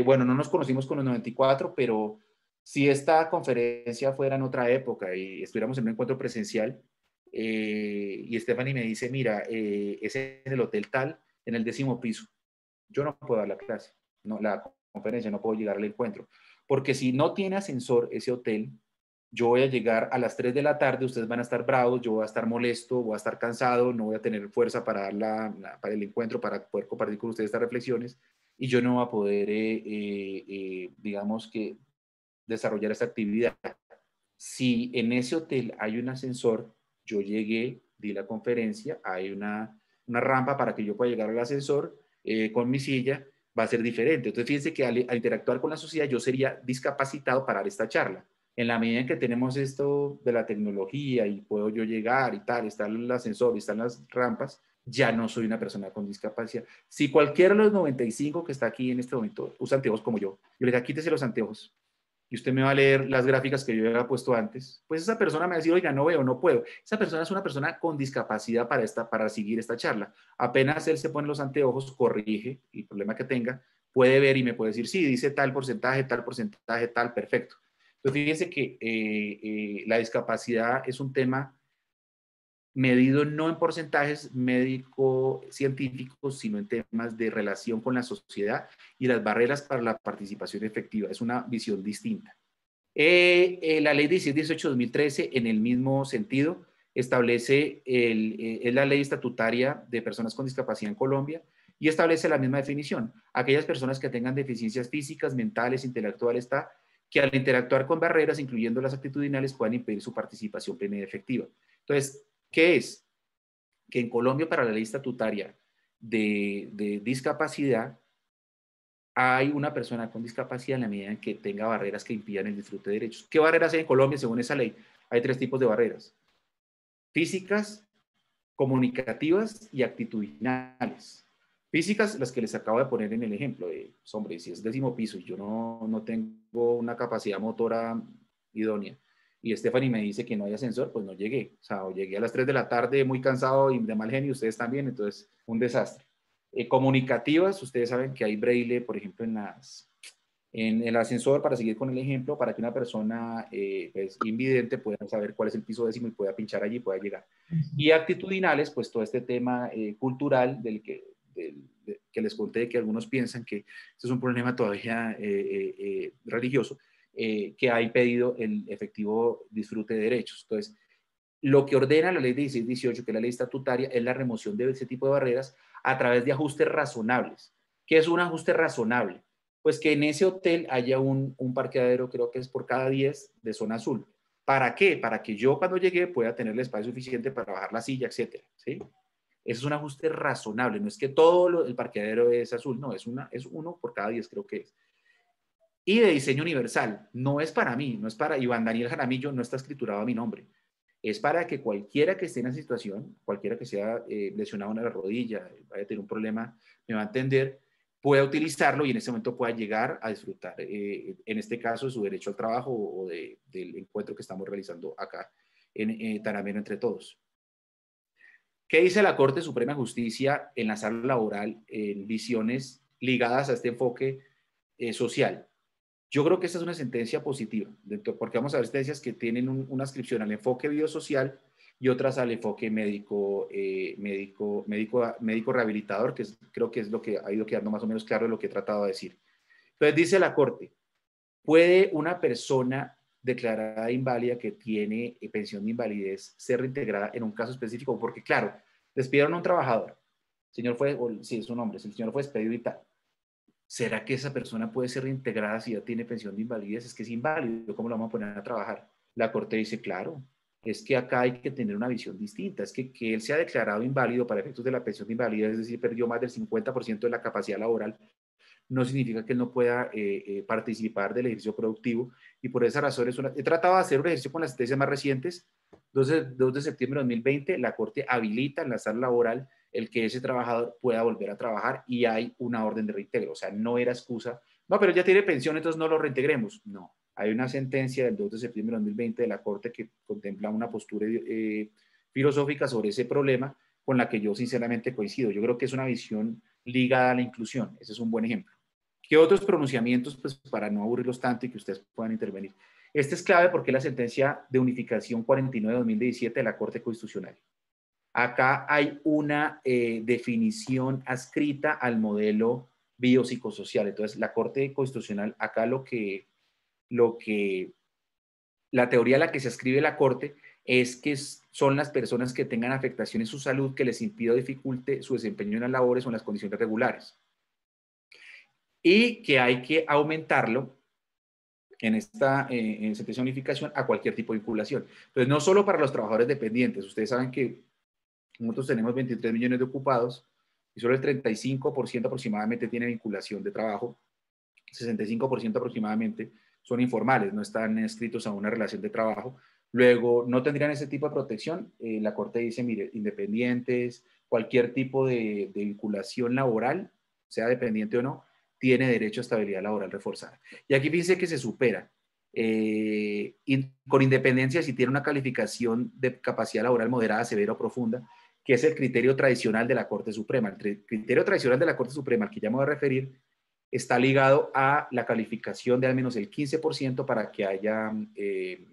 Bueno, no nos conocimos con los 94, pero si esta conferencia fuera en otra época y estuviéramos en un encuentro presencial, y Stephanie me dice, mira, es en el hotel tal, en el 10º piso. Yo no puedo dar la clase, no, la conferencia, no puedo llegar al encuentro. Porque si no tiene ascensor ese hotel, yo voy a llegar a las 3 de la tarde, ustedes van a estar bravos, yo voy a estar molesto, voy a estar cansado, no voy a tener fuerza para, para el encuentro, para poder compartir con ustedes estas reflexiones, y yo no voy a poder, digamos que, desarrollar esta actividad. Si en ese hotel hay un ascensor, yo llegué, di la conferencia, hay una rampa para que yo pueda llegar al ascensor con mi silla, va a ser diferente. Entonces, fíjense que al interactuar con la sociedad, yo sería discapacitado para dar esta charla. En la medida en que tenemos esto de la tecnología y puedo yo llegar y tal, está el ascensor y están las rampas, ya no soy una persona con discapacidad. Si cualquiera de los 95 que está aquí en este momento usa anteojos como yo le digo, quítese los anteojos y usted me va a leer las gráficas que yo había puesto antes, pues esa persona me va a decir, oiga, no veo, no puedo. Esa persona es una persona con discapacidad para seguir esta charla. Apenas él se pone los anteojos, corrige el problema que tenga, puede ver y me puede decir, sí, dice tal porcentaje, tal, perfecto. Entonces, fíjense que la discapacidad es un tema medido no en porcentajes médico-científicos, sino en temas de relación con la sociedad y las barreras para la participación efectiva. Es una visión distinta. La ley 1618-2013, en el mismo sentido, establece, es la ley estatutaria de personas con discapacidad en Colombia y establece la misma definición. Aquellas personas que tengan deficiencias físicas, mentales, intelectuales, que al interactuar con barreras, incluyendo las actitudinales, puedan impedir su participación plena y efectiva. Entonces, ¿qué es? Que en Colombia, para la ley estatutaria de discapacidad, hay una persona con discapacidad en la medida en que tenga barreras que impidan el disfrute de derechos. ¿Qué barreras hay en Colombia según esa ley? Hay 3 tipos de barreras: físicas, comunicativas y actitudinales. Físicas, las que les acabo de poner en el ejemplo. Pues, hombre, si es 10º piso y yo no tengo una capacidad motora idónea, y Stephanie me dice que no hay ascensor, pues no llegué. O sea, o llegué a las 3 de la tarde muy cansado y de mal genio, ustedes también, entonces un desastre. Comunicativas, ustedes saben que hay braille, por ejemplo, en el ascensor, para seguir con el ejemplo, para que una persona pues, invidente pueda saber cuál es el piso 10º y pueda pinchar allí y pueda llegar. Y actitudinales, pues todo este tema cultural que les conté, que algunos piensan que esto es un problema todavía religioso, que ha impedido el efectivo disfrute de derechos. Entonces, lo que ordena la ley 1618, que es la ley estatutaria, es la remoción de ese tipo de barreras a través de ajustes razonables. ¿Qué es un ajuste razonable? Pues que en ese hotel haya un parqueadero, creo que es por cada 10 de zona azul. ¿Para qué? Para que yo cuando llegue pueda tener el espacio suficiente para bajar la silla, etcétera, ¿sí? Eso es un ajuste razonable, no es que todo el parqueadero es azul, no, es uno por cada 10, creo que es. Y de diseño universal, no es para mí, no es para Iván Daniel Jaramillo, no está escriturado a mi nombre. Es para que cualquiera que esté en esa situación, cualquiera que sea lesionado en la rodilla, vaya a tener un problema, me va a entender, pueda utilizarlo y en ese momento pueda llegar a disfrutar, en este caso, de su derecho al trabajo o del encuentro que estamos realizando acá en Tarameno entre todos. ¿Qué dice la Corte Suprema de Justicia en la sala laboral en visiones ligadas a este enfoque social? Yo creo que esta es una sentencia positiva, porque vamos a ver sentencias que tienen una adscripción al enfoque biosocial y otras al enfoque médico rehabilitador, que creo que es lo que ha ido quedando más o menos claro de lo que he tratado de decir. Entonces dice la Corte, ¿puede una persona declarada inválida que tiene pensión de invalidez ser reintegrada en un caso específico? Porque claro, despidieron a un trabajador, el señor fue, sí, es su nombre, el señor fue despedido y tal. ¿Será que esa persona puede ser reintegrada si ya tiene pensión de invalidez? Es que es inválido, ¿cómo lo vamos a poner a trabajar? La Corte dice, claro, es que acá hay que tener una visión distinta, es que él sea declarado inválido para efectos de la pensión de invalidez, es decir, perdió más del 50% de la capacidad laboral, no significa que él no pueda participar del ejercicio productivo, y por esa razón he tratado de hacer un ejercicio con las sentencias más recientes. 2 de septiembre de 2020, la Corte habilita en la sala laboral el que ese trabajador pueda volver a trabajar y hay una orden de reintegro. O sea, no era excusa, no, pero ya tiene pensión, entonces no lo reintegremos. No, hay una sentencia del 2 de septiembre de 2020 de la Corte que contempla una postura filosófica sobre ese problema con la que yo sinceramente coincido. Yo creo que es una visión ligada a la inclusión. Ese es un buen ejemplo. ¿Qué otros pronunciamientos, pues para no aburrirlos tanto y que ustedes puedan intervenir? Este es clave porque es la sentencia de unificación 49 de 2017 de la Corte Constitucional. Acá hay una definición adscrita al modelo biopsicosocial. Entonces, la Corte Constitucional, acá la teoría a la que se ascribe la Corte es que son las personas que tengan afectación en su salud que les impida o dificulte su desempeño en las labores o en las condiciones regulares. Y que hay que aumentarlo en esta sentencia de unificación a cualquier tipo de vinculación. Entonces, no solo para los trabajadores dependientes. Ustedes saben que nosotros tenemos 23 millones de ocupados y solo el 35% aproximadamente tiene vinculación de trabajo, 65% aproximadamente son informales, no están inscritos a una relación de trabajo. Luego, no tendrían ese tipo de protección. La Corte dice, mire, independientes, cualquier tipo de vinculación laboral, sea dependiente o no, tiene derecho a estabilidad laboral reforzada. Y aquí fíjense que se supera. Con independencia si tiene una calificación de capacidad laboral moderada, severa o profunda, que es el criterio tradicional de la Corte Suprema. El criterio tradicional de la Corte Suprema, al que ya me voy a referir, está ligado a la calificación de al menos el 15% para que haya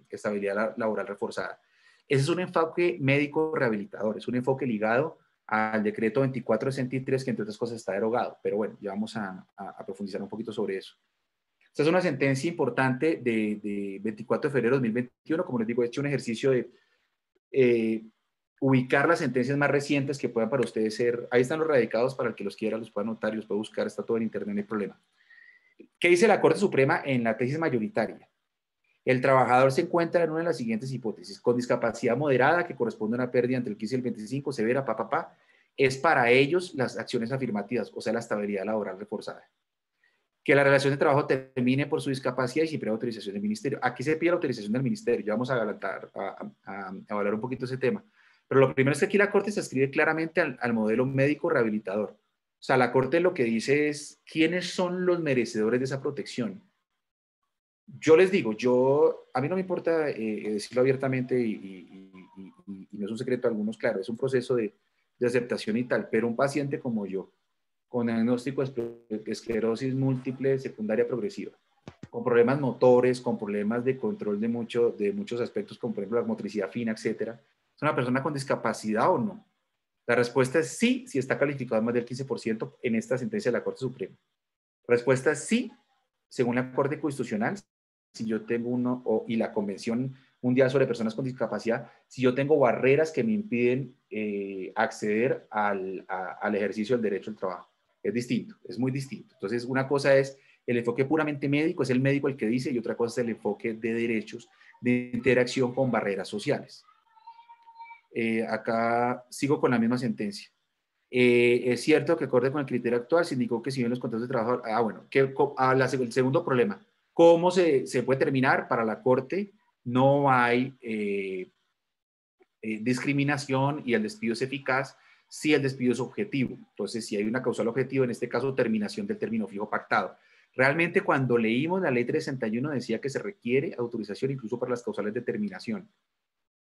estabilidad laboral reforzada. Ese es un enfoque médico rehabilitador, es un enfoque ligado al decreto 2463, que entre otras cosas está derogado. Pero bueno, ya vamos a profundizar un poquito sobre eso. Esta es una sentencia importante de 24 de febrero de 2021. Como les digo, he hecho un ejercicio de ubicar las sentencias más recientes que puedan para ustedes ser. Ahí están los radicados para el que los quiera, los pueda anotar y los pueda buscar. Está todo en internet, no hay problema. ¿Qué dice la Corte Suprema en la tesis mayoritaria? El trabajador se encuentra en una de las siguientes hipótesis: con discapacidad moderada que corresponde a una pérdida entre el 15 y el 25, severa, es para ellos las acciones afirmativas, o sea, la estabilidad laboral reforzada. Que la relación de trabajo termine por su discapacidad y sin previa autorización del ministerio. Aquí se pide la autorización del ministerio, ya vamos a hablar un poquito de ese tema. Pero lo primero es que aquí la Corte se ascribe claramente al modelo médico rehabilitador. O sea, la Corte lo que dice es quiénes son los merecedores de esa protección. Yo les digo, a mí no me importa decirlo abiertamente y no es un secreto a algunos, claro, es un proceso de aceptación y tal, pero un paciente como yo, con diagnóstico de esclerosis múltiple secundaria progresiva, con problemas motores, con problemas de control de muchos aspectos, como por ejemplo la motricidad fina, etcétera, ¿es una persona con discapacidad o no? La respuesta es sí, si está calificado más del 15% en esta sentencia de la Corte Suprema. La respuesta es sí, según la Corte Constitucional, si yo tengo y la Convención Mundial sobre Personas con Discapacidad, si yo tengo barreras que me impiden acceder al ejercicio del derecho al trabajo. Es distinto, es muy distinto. Entonces, una cosa es el enfoque puramente médico, es el médico el que dice, y otra cosa es el enfoque de derechos, de interacción con barreras sociales. Acá sigo con la misma sentencia. Es cierto que acorde con el criterio actual se indicó que si bien los contratos de trabajo, el segundo problema, ¿cómo se puede terminar? Para la Corte no hay discriminación y el despido es eficaz si el despido es objetivo. Entonces, si hay una causal objetiva, en este caso terminación del término fijo pactado. Realmente cuando leímos la ley 361 decía que se requiere autorización incluso para las causales de terminación.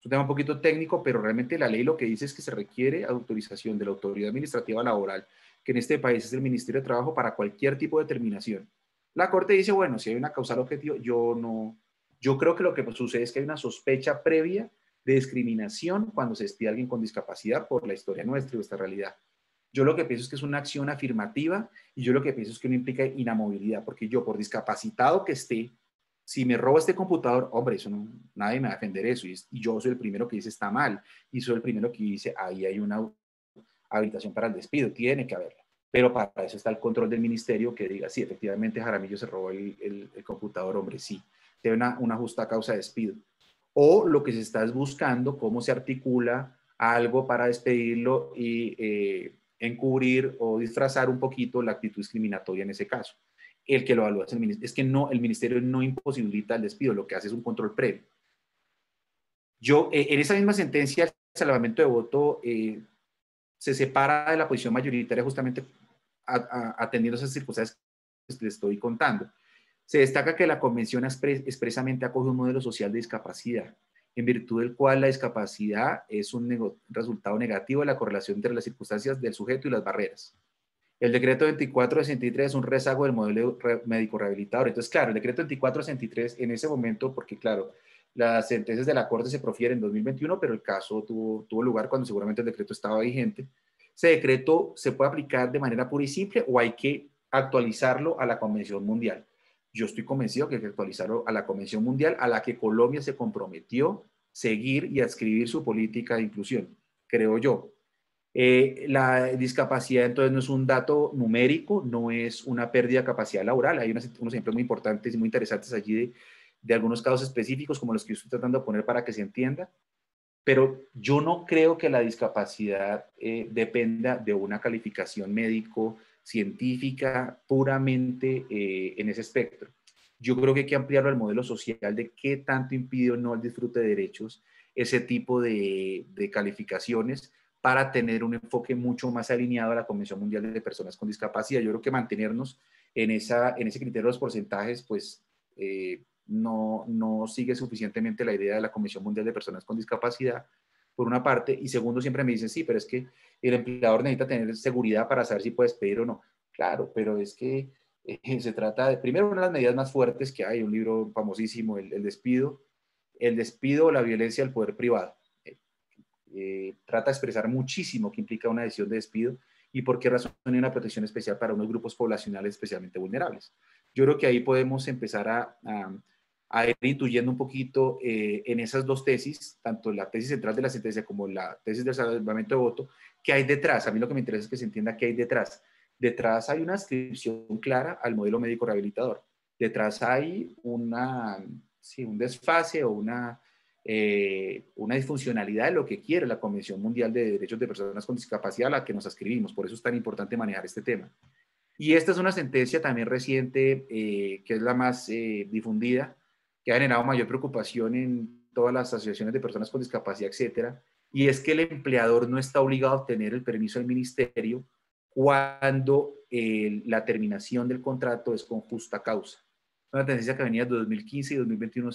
Es un tema un poquito técnico, pero realmente la ley lo que dice es que se requiere autorización de la autoridad administrativa laboral, que en este país es el Ministerio de Trabajo, para cualquier tipo de determinación. La Corte dice, bueno, si hay una causal objetiva, yo creo que lo que sucede es que hay una sospecha previa de discriminación cuando se despide a alguien con discapacidad por la historia nuestra y nuestra realidad. Yo lo que pienso es que es una acción afirmativa y yo lo que pienso es que no implica inamovilidad, porque yo, por discapacitado que esté, si me robo este computador, hombre, eso no, nadie me va a defender eso. Y yo soy el primero que dice está mal. Y soy el primero que dice ahí hay una habilitación para el despido, tiene que haberla. Pero para eso está el control del ministerio que diga, sí, efectivamente Jaramillo se robó el computador, hombre, sí. Tiene una justa causa de despido. O lo que se está es buscando cómo se articula algo para despedirlo y encubrir o disfrazar un poquito la actitud discriminatoria en ese caso. El que lo evalúa es el ministerio. Es que no, el ministerio no imposibilita el despido, lo que hace es un control previo. Yo, en esa misma sentencia, el salvamento de voto se separa de la posición mayoritaria justamente atendiendo esas circunstancias que les estoy contando. Se destaca que la convención expresamente acoge un modelo social de discapacidad, en virtud del cual la discapacidad es un resultado negativo de la correlación entre las circunstancias del sujeto y las barreras. El decreto 2463 es un rezago del modelo médico rehabilitador. Entonces, claro, el decreto 2463 en ese momento, porque claro, las sentencias de la Corte se profieren en 2021, pero el caso tuvo lugar cuando seguramente el decreto estaba vigente. Ese decreto se puede aplicar de manera pura y simple o hay que actualizarlo a la Convención Mundial. Yo estoy convencido que hay que actualizarlo a la Convención Mundial, a la que Colombia se comprometió seguir y adscribir su política de inclusión, creo yo. La discapacidad entonces no es un dato numérico, no es una pérdida de capacidad laboral. Hay unos ejemplos muy importantes y muy interesantes allí de algunos casos específicos como los que yo estoy tratando de poner para que se entienda, pero yo no creo que la discapacidad dependa de una calificación médico-científica puramente en ese espectro. Yo creo que hay que ampliarlo al modelo social de qué tanto impide o no el disfrute de derechos ese tipo de calificaciones, para tener un enfoque mucho más alineado a la Convención Mundial de Personas con Discapacidad. Yo creo que mantenernos en ese criterio de los porcentajes, pues no sigue suficientemente la idea de la Convención Mundial de Personas con Discapacidad, por una parte, y segundo, siempre me dicen, sí, pero es que el empleador necesita tener seguridad para saber si puedes pedir o no. Claro, pero es que se trata de, primero, una de las medidas más fuertes que hay, un libro famosísimo, el despido o la violencia del poder privado. Trata de expresar muchísimo qué implica una decisión de despido y por qué razón hay una protección especial para unos grupos poblacionales especialmente vulnerables. Yo creo que ahí podemos empezar a ir intuyendo un poquito en esas dos tesis, tanto la tesis central de la sentencia como la tesis del salvamento de voto, qué hay detrás. A mí lo que me interesa es que se entienda qué hay detrás. Detrás hay una adscripción clara al modelo médico rehabilitador. Detrás hay un desfase o una disfuncionalidad de lo que quiere la Convención Mundial de Derechos de Personas con Discapacidad a la que nos ascribimos. Por eso es tan importante manejar este tema. Y esta es una sentencia también reciente, que es la más difundida, que ha generado mayor preocupación en todas las asociaciones de personas con discapacidad, etcétera, y es que el empleador no está obligado a obtener el permiso del ministerio cuando la terminación del contrato es con justa causa. Es una tendencia que venía de 2015 y 2021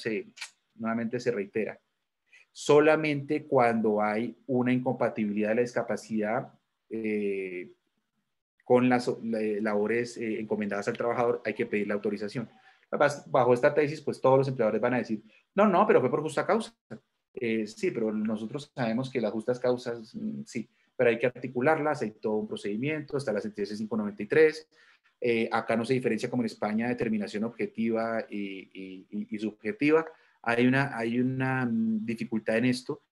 nuevamente se reitera. Solamente cuando hay una incompatibilidad de la discapacidad con las labores encomendadas al trabajador, hay que pedir la autorización. Bajo esta tesis, pues todos los empleadores van a decir, no, pero fue por justa causa. Sí, pero nosotros sabemos que las justas causas, sí, pero hay que articularlas, hay todo un procedimiento, está la sentencia 593. Acá no se diferencia como en España determinación objetiva y subjetiva. Hay una dificultad en esto,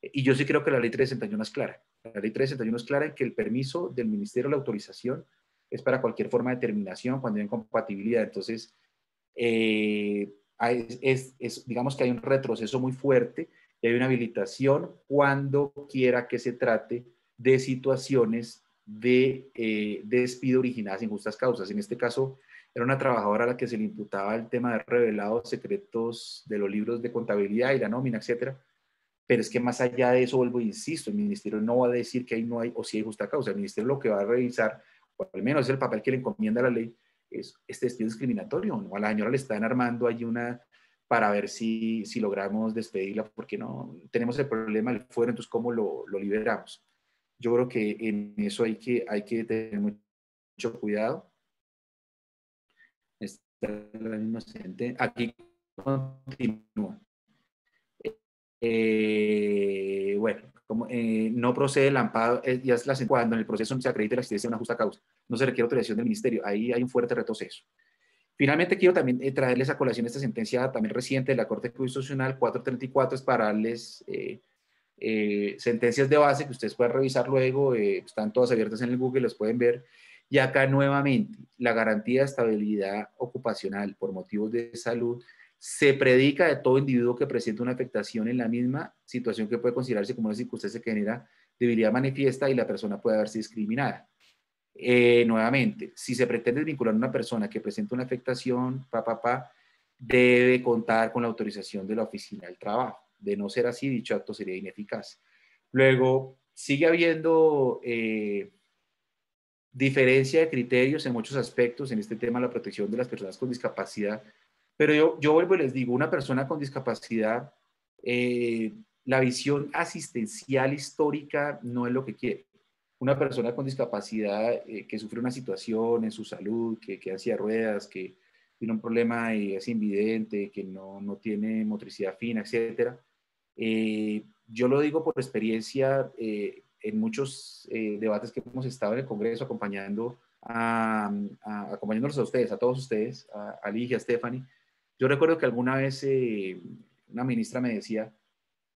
y yo sí creo que la ley 361 es clara. La ley 361 es clara en que el permiso del ministerio, la autorización, es para cualquier forma de terminación cuando hay incompatibilidad. Entonces, digamos que hay un retroceso muy fuerte y hay una habilitación cuando quiera que se trate de situaciones de despido originadas en justas causas. En este caso, era una trabajadora a la que se le imputaba el tema de revelado secretos de los libros de contabilidad y la nómina, etcétera. Pero es que más allá de eso, vuelvo e insisto, el ministerio no va a decir que ahí no hay o si hay justa causa. El ministerio lo que va a revisar, o al menos es el papel que le encomienda la ley, es este despido discriminatorio, ¿no? A la señora le están armando allí para ver si logramos despedirla, porque no tenemos el problema del fuero, entonces ¿cómo lo liberamos? Yo creo que en eso hay que tener mucho cuidado. Está la misma gente. Aquí continúa. Bueno, no procede el amparo, ya es cuando en el proceso no se acredite la existencia de una justa causa, no se requiere autorización del ministerio, ahí hay un fuerte retroceso. Finalmente, quiero también traerles a colación esta sentencia también reciente de la Corte Constitucional 434, es para darles sentencias de base que ustedes pueden revisar luego, están todas abiertas en el Google, las pueden ver. Y acá nuevamente, la garantía de estabilidad ocupacional por motivos de salud se predica de todo individuo que presente una afectación en la misma situación que puede considerarse como una circunstancia que genera debilidad manifiesta y la persona puede verse discriminada. Nuevamente, si se pretende vincular a una persona que presenta una afectación, debe contar con la autorización de la oficina del trabajo. De no ser así, dicho acto sería ineficaz. Luego, sigue habiendo diferencia de criterios en muchos aspectos en este tema de la protección de las personas con discapacidad, pero yo vuelvo y les digo, una persona con discapacidad, la visión asistencial histórica no es lo que quiere. Una persona con discapacidad que sufre una situación en su salud, que queda en silla de ruedas, que tiene un problema y es invidente, que no tiene motricidad fina, etc. Yo lo digo por experiencia, en muchos debates que hemos estado en el Congreso acompañándolos a ustedes, a todos ustedes, a Ligia, a Stephanie. Yo recuerdo que alguna vez una ministra me decía,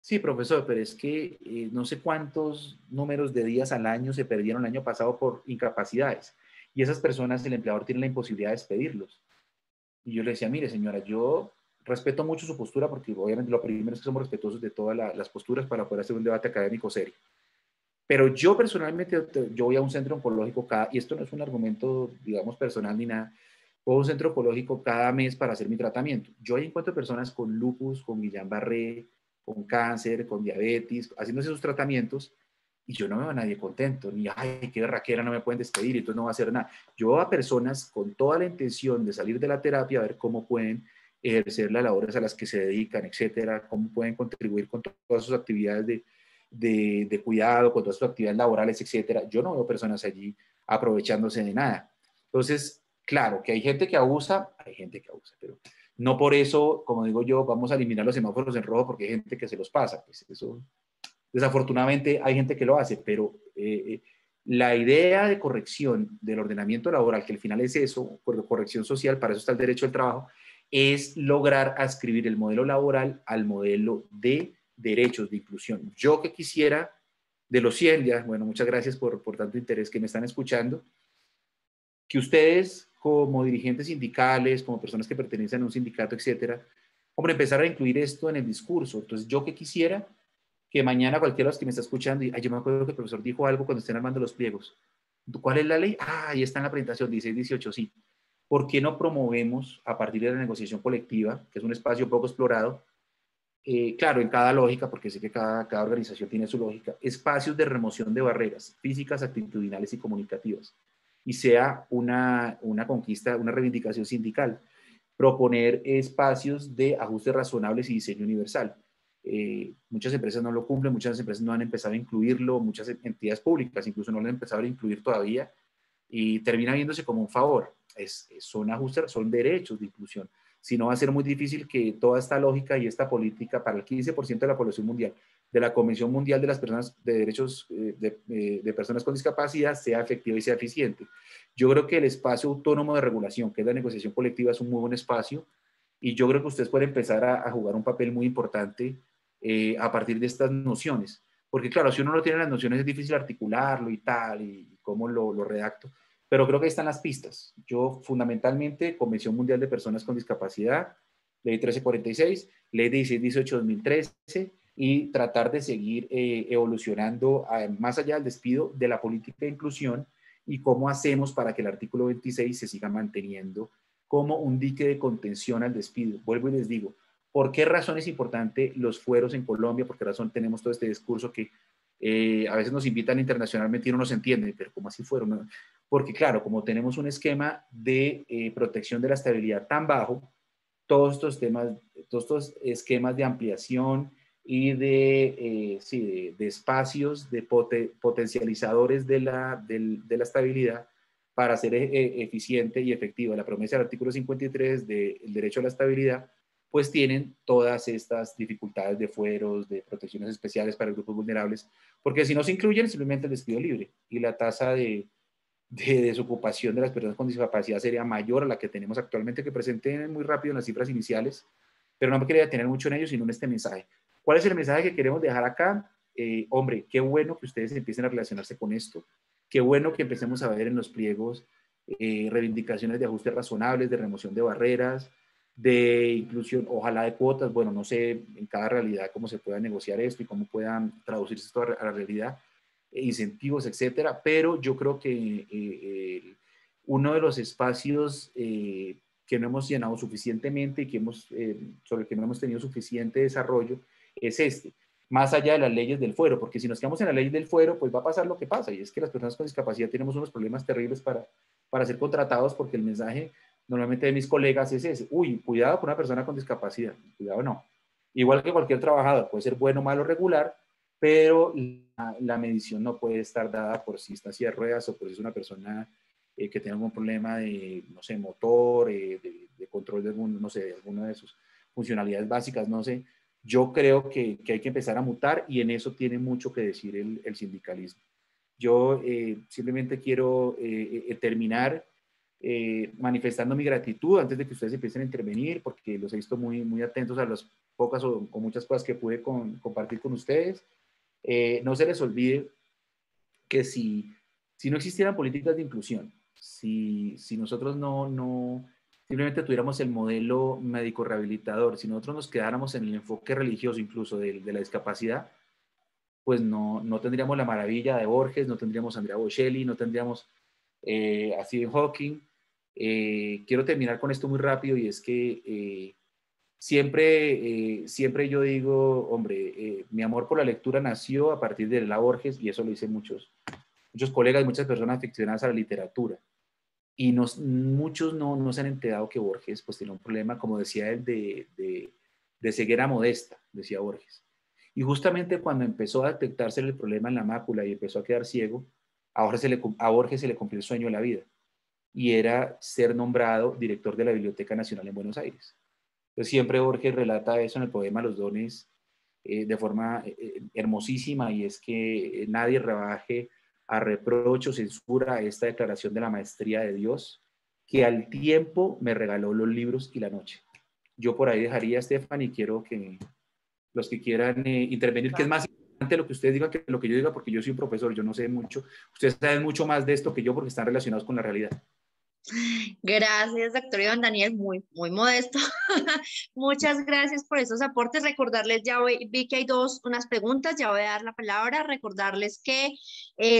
sí, profesor, pero es que no sé cuántos números de días al año se perdieron el año pasado por incapacidades. Y esas personas, el empleador tiene la imposibilidad de despedirlos. Y yo le decía, mire, señora, yo respeto mucho su postura porque obviamente lo primero es que somos respetuosos de todas las posturas para poder hacer un debate académico serio. Pero yo personalmente, yo voy a un centro oncológico y esto no es un argumento, digamos, personal ni nada, voy a un centro oncológico cada mes para hacer mi tratamiento. Yo ahí encuentro personas con lupus, con Guillain-Barré, con cáncer, con diabetes, haciéndose sus tratamientos, y yo no veo a nadie contento, ni, ay, qué berraquera, no me pueden despedir, entonces no va a hacer nada. Yo veo a personas con toda la intención de salir de la terapia, a ver cómo pueden ejercer las labores a las que se dedican, etcétera, cómo pueden contribuir con todas sus actividades de cuidado, con todas sus actividades laborales, etcétera. Yo no veo personas allí aprovechándose de nada. Entonces, claro, que hay gente que abusa, pero no por eso, como digo yo, vamos a eliminar los semáforos en rojo porque hay gente que se los pasa. Pues eso, desafortunadamente, hay gente que lo hace, pero la idea de corrección del ordenamiento laboral, que al final es eso, corrección social, para eso está el derecho al trabajo, es lograr adscribir el modelo laboral al modelo de derechos de inclusión. Yo que quisiera, de los 100 ya, bueno, muchas gracias por tanto interés que me están escuchando, que ustedes como dirigentes sindicales, como personas que pertenecen a un sindicato, etcétera, hombre, empezar a incluir esto en el discurso. Entonces, yo que quisiera que mañana cualquiera de los que me está escuchando, y yo me acuerdo que el profesor dijo algo cuando estén armando los pliegos. ¿Cuál es la ley? Ahí está en la presentación, 16-18, sí. ¿Por qué no promovemos, a partir de la negociación colectiva, que es un espacio poco explorado, claro, en cada lógica, porque sé que cada organización tiene su lógica, espacios de remoción de barreras físicas, actitudinales y comunicativas, y sea una conquista, una reivindicación sindical, proponer espacios de ajustes razonables y diseño universal. Muchas empresas no lo cumplen, muchas empresas no han empezado a incluirlo, muchas entidades públicas incluso no lo han empezado a incluir todavía, y termina viéndose como un favor. Son ajustes, son derechos de inclusión. Si no, va a ser muy difícil que toda esta lógica y esta política para el 15% de la población mundial, de la Convención Mundial de las Personas de Derechos de Personas con Discapacidad, sea efectiva y sea eficiente. Yo creo que el espacio autónomo de regulación, que es la negociación colectiva, es un muy buen espacio, y yo creo que ustedes pueden empezar a jugar un papel muy importante a partir de estas nociones. Porque claro, si uno no tiene las nociones es difícil articularlo y tal, y cómo lo redacto. Pero creo que ahí están las pistas. Yo fundamentalmente, Convención Mundial de Personas con Discapacidad, Ley 1346, Ley 1618-2013, y tratar de seguir evolucionando más allá del despido de la política de inclusión y cómo hacemos para que el artículo 26 se siga manteniendo como un dique de contención al despido. Vuelvo y les digo, ¿por qué razón es importante los fueros en Colombia? ¿Por qué razón tenemos todo este discurso que a veces nos invitan internacionalmente y no nos entiende? Pero ¿cómo así fueron? ¿No? Porque claro, como tenemos un esquema de protección de la estabilidad tan bajo, todos estos temas, todos estos esquemas de ampliación y de espacios, de potencializadores de la estabilidad para ser eficiente y efectiva la promesa del artículo 53 del derecho a la estabilidad, pues tienen todas estas dificultades de fueros, de protecciones especiales para grupos vulnerables, porque si no se incluyen, simplemente el despido libre y la tasa de desocupación de las personas con discapacidad sería mayor a la que tenemos actualmente, que presenté muy rápido en las cifras iniciales, pero no me quería detener mucho en ello, sino en este mensaje. ¿Cuál es el mensaje que queremos dejar acá? Hombre, qué bueno que ustedes empiecen a relacionarse con esto, qué bueno que empecemos a ver en los pliegos reivindicaciones de ajustes razonables, de remoción de barreras, de inclusión, ojalá de cuotas, bueno, no sé en cada realidad cómo se pueda negociar esto y cómo puedan traducirse esto a la realidad, incentivos, etcétera, pero yo creo que uno de los espacios que no hemos llenado suficientemente y que sobre el que no hemos tenido suficiente desarrollo es este, más allá de las leyes del fuero, porque si nos quedamos en la ley del fuero, pues va a pasar lo que pasa, y es que las personas con discapacidad tenemos unos problemas terribles para ser contratados, porque el mensaje normalmente de mis colegas es ese: uy, cuidado con una persona con discapacidad, cuidado no. Igual que cualquier trabajador, puede ser bueno, malo, regular, pero la medición no puede estar dada por si está en silla de ruedas o por si es una persona que tiene algún problema de, no sé, motor, de control de algún, no sé, de alguna de sus funcionalidades básicas, no sé. Yo creo que hay que empezar a mutar, y en eso tiene mucho que decir el sindicalismo. Yo simplemente quiero terminar manifestando mi gratitud antes de que ustedes empiecen a intervenir, porque los he visto muy, muy atentos a las pocas o muchas cosas que pude compartir con ustedes. No se les olvide que si no existieran políticas de inclusión, si nosotros no simplemente tuviéramos el modelo médico rehabilitador, si nosotros nos quedáramos en el enfoque religioso incluso de la discapacidad, pues no tendríamos la maravilla de Borges, no tendríamos a Andrea Bocelli, no tendríamos a Stephen Hawking. Quiero terminar con esto muy rápido, y es que siempre yo digo, hombre, mi amor por la lectura nació a partir de la Borges, y eso lo dicen muchos colegas, muchas personas aficionadas a la literatura. Y muchos no se han enterado que Borges pues tiene un problema, como decía él, de ceguera modesta, decía Borges. Y justamente cuando empezó a detectarse el problema en la mácula y empezó a quedar ciego, a Borges se le cumplió el sueño de la vida, y era ser nombrado director de la Biblioteca Nacional en Buenos Aires. Entonces siempre Borges relata eso en el poema Los Dones de forma hermosísima, y es que nadie rebaje a reproche o censura esta declaración de la maestría de Dios, que al tiempo me regaló los libros y la noche. Yo por ahí dejaría, Estefan, y quiero que los que quieran intervenir, que es más importante lo que ustedes digan que lo que yo diga, porque yo soy un profesor, yo no sé mucho, ustedes saben mucho más de esto que yo porque están relacionados con la realidad. Gracias, doctor Iván Daniel, muy, muy modesto. Muchas gracias por esos aportes. Recordarles, ya vi que hay unas preguntas, ya voy a dar la palabra. Recordarles que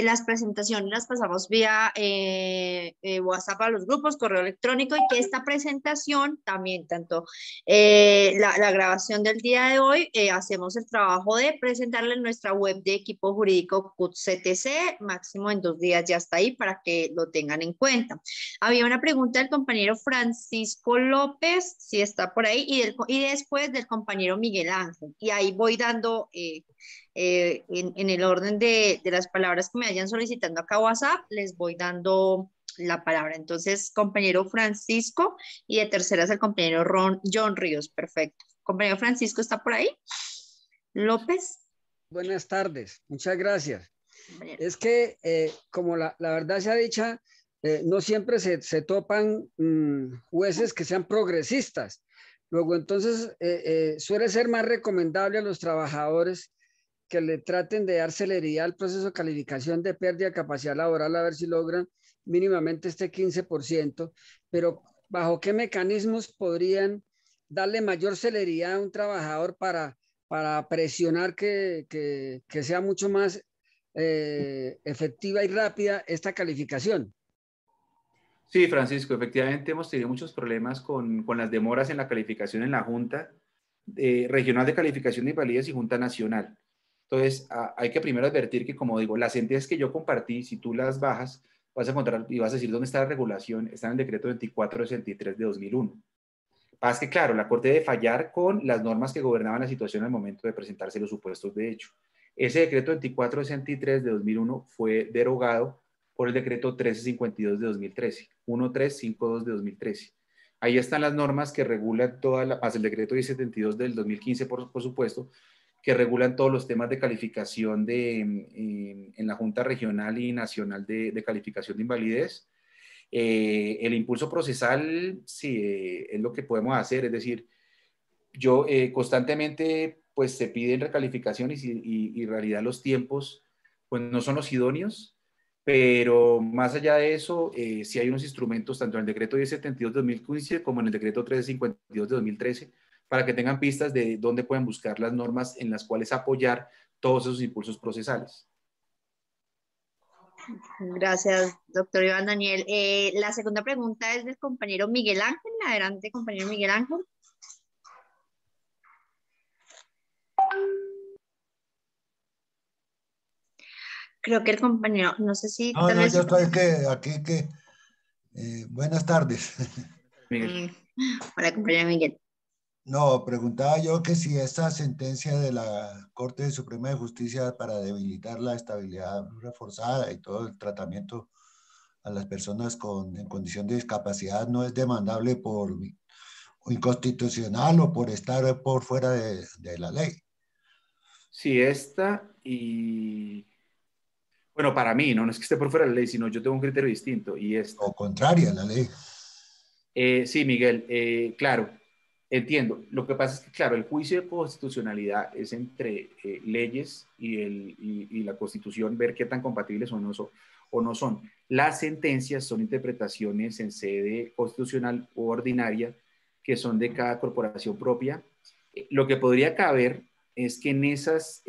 las presentaciones las pasamos vía WhatsApp a los grupos, correo electrónico, y que esta presentación también, tanto la grabación del día de hoy, hacemos el trabajo de presentarla en nuestra web de equipo jurídico CUT-CTC, máximo en 2 días ya está ahí para que lo tengan en cuenta. Había una pregunta del compañero Francisco López, si está por ahí, y después del compañero Miguel Ángel. Y ahí voy dando, en el orden de las palabras que me vayan solicitando acá a WhatsApp, les voy dando la palabra. Entonces, compañero Francisco, y de terceras el compañero John Ríos. Perfecto. Compañero Francisco, ¿está por ahí? López. Buenas tardes, muchas gracias. Es que, como la verdad se ha dicho, no siempre se topan jueces que sean progresistas. Luego, entonces, suele ser más recomendable a los trabajadores que le traten de dar celeridad al proceso de calificación de pérdida de capacidad laboral, a ver si logran mínimamente este 15%, pero ¿bajo qué mecanismos podrían darle mayor celeridad a un trabajador para presionar que sea mucho más efectiva y rápida esta calificación? Sí, Francisco, efectivamente hemos tenido muchos problemas con las demoras en la calificación en la Junta Regional de Calificación de Invalidez y Junta Nacional. Entonces, hay que primero advertir que, como digo, las sentencias que yo compartí, si tú las bajas, vas a encontrar y vas a decir dónde está la regulación, está en el decreto 2463 de 2001. Pasa que, claro, la Corte debe fallar con las normas que gobernaban la situación al momento de presentarse los supuestos de hecho. Ese decreto 2463 de 2001 fue derogado por el decreto 1352 de 2013, 1352 de 2013. Ahí están las normas que regulan toda la, más el decreto 1072 del 2015, por supuesto, que regulan todos los temas de calificación en la Junta Regional y Nacional de Calificación de Invalidez. El impulso procesal, sí, es lo que podemos hacer, es decir, yo constantemente, pues se piden recalificaciones y en realidad los tiempos, pues no son los idóneos, pero más allá de eso, sí hay unos instrumentos, tanto en el decreto 1072 de 2015 como en el decreto 1352 de 2013, para que tengan pistas de dónde pueden buscar las normas en las cuales apoyar todos esos impulsos procesales. Gracias, doctor Iván Daniel. La segunda pregunta es del compañero Miguel Ángel. Adelante, compañero Miguel Ángel. Creo que el compañero, no sé si... No, no, yo estoy aquí. Buenas tardes. Hola, compañero Miguel. No, preguntaba yo que si esta sentencia de la Corte Suprema de Justicia para debilitar la estabilidad reforzada y todo el tratamiento a las personas en condición de discapacidad no es demandable por inconstitucional o por estar por fuera de la ley. Sí, esta y... Bueno, para mí, no es que esté por fuera de la ley, sino yo tengo un criterio distinto y esta. O contraria a la ley. Sí, Miguel, claro, entiendo. Lo que pasa es que, claro, el juicio de constitucionalidad es entre leyes y la Constitución, ver qué tan compatibles o no son. Las sentencias son interpretaciones en sede constitucional o ordinaria que son de cada corporación propia. Lo que podría caber es que en esas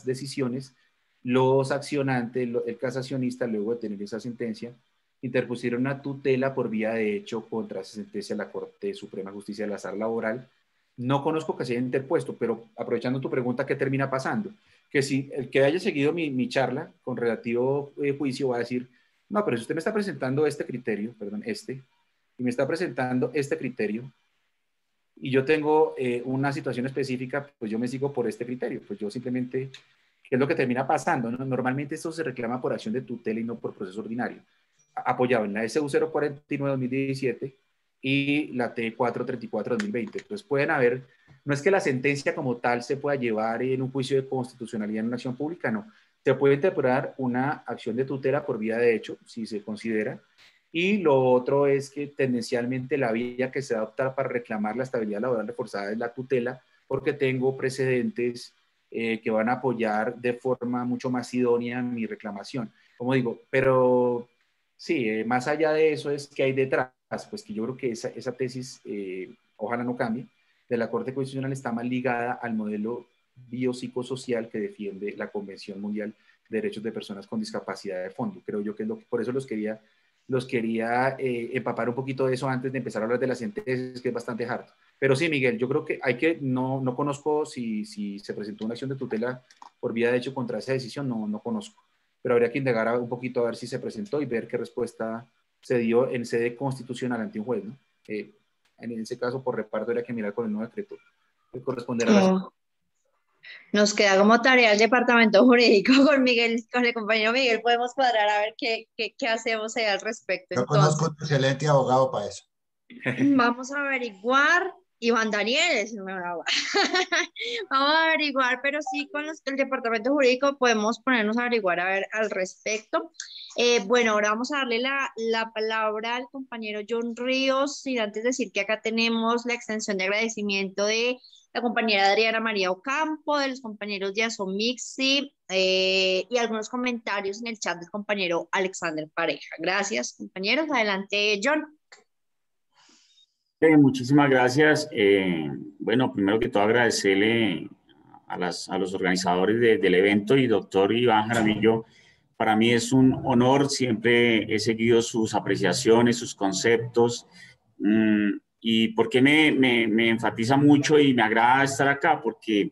decisiones los accionantes, el casacionista, luego de tener esa sentencia, interpusieron una tutela por vía de hecho contra esa sentencia de la Corte Suprema de Justicia de la Sala Laboral. No conozco que se haya interpuesto, pero aprovechando tu pregunta, ¿qué termina pasando? Que si el que haya seguido mi charla con relativo juicio va a decir, no, pero si usted me está presentando este criterio, y me está presentando este criterio, y yo tengo una situación específica, pues yo me sigo por este criterio, pues yo simplemente, ¿qué es lo que termina pasando? ¿No? Normalmente esto se reclama por acción de tutela y no por proceso ordinario, apoyado en la SU 049-2017 y la T 434-2020. Entonces pueden haber, no es que la sentencia como tal se pueda llevar en un juicio de constitucionalidad en una acción pública, no. Se puede interpretar una acción de tutela por vía de hecho, si se considera, y lo otro es que tendencialmente la vía que se va a optar para reclamar la estabilidad laboral reforzada es la tutela, porque tengo precedentes que van a apoyar de forma mucho más idónea mi reclamación. Como digo, pero sí, más allá de eso es que hay detrás, pues que yo creo que esa tesis, ojalá no cambie, de la Corte Constitucional está más ligada al modelo biopsicosocial que defiende la Convención Mundial de Derechos de Personas con Discapacidad de fondo. Creo yo que es por eso los quería empapar un poquito de eso antes de empezar a hablar de las sentencias, que es bastante harto. Pero sí, Miguel, yo creo que no conozco si se presentó una acción de tutela por vía de hecho contra esa decisión, no conozco. Pero habría que indagar un poquito a ver si se presentó y ver qué respuesta se dio en sede constitucional ante un juez, ¿no? En ese caso, por reparto, habría que mirar con el nuevo decreto que corresponderá a la... Nos queda como tarea el departamento jurídico con Miguel, con el compañero Miguel. Podemos cuadrar a ver qué hacemos ahí al respecto. Yo conozco un excelente abogado para eso. Vamos a averiguar. Iván Daniel es el mejor abogado. Vamos a averiguar, pero sí con el departamento jurídico podemos ponernos a averiguar a ver al respecto. Bueno, ahora vamos a darle la palabra al compañero John Ríos, y antes decir que acá tenemos la extensión de agradecimiento de la compañera Adriana María Ocampo, de los compañeros de Asomixi y algunos comentarios en el chat del compañero Alexander Pareja. Gracias, compañeros. Adelante, John. Muchísimas gracias. Bueno, primero que todo agradecerle a los organizadores del evento y doctor Iván Jaramillo. Para mí es un honor, siempre he seguido sus apreciaciones, sus conceptos. ¿Y por qué me enfatiza mucho y me agrada estar acá? Porque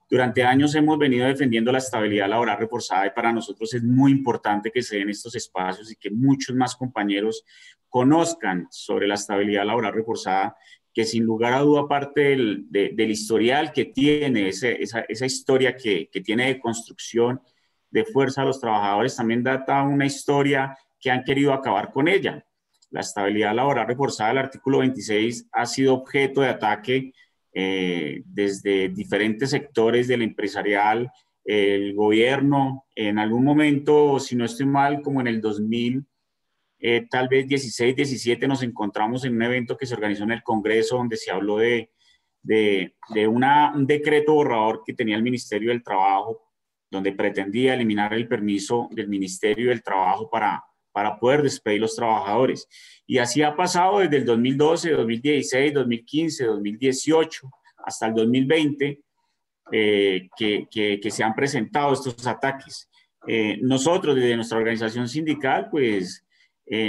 durante años hemos venido defendiendo la estabilidad laboral reforzada y para nosotros es muy importante que se den estos espacios y que muchos más compañeros conozcan sobre la estabilidad laboral reforzada, que sin lugar a duda parte del historial que tiene, esa historia que tiene de construcción de fuerza a los trabajadores, también data una historia que han querido acabar con ella. La estabilidad laboral reforzada del artículo 26 ha sido objeto de ataque desde diferentes sectores del empresarial, el gobierno, en algún momento, si no estoy mal, como en el 2000, tal vez 16, 17, nos encontramos en un evento que se organizó en el Congreso donde se habló de un decreto borrador que tenía el Ministerio del Trabajo, donde pretendía eliminar el permiso del Ministerio del Trabajo para poder despedir los trabajadores. Y así ha pasado desde el 2012, 2016, 2015, 2018, hasta el 2020, que se han presentado estos ataques. Nosotros, desde nuestra organización sindical, pues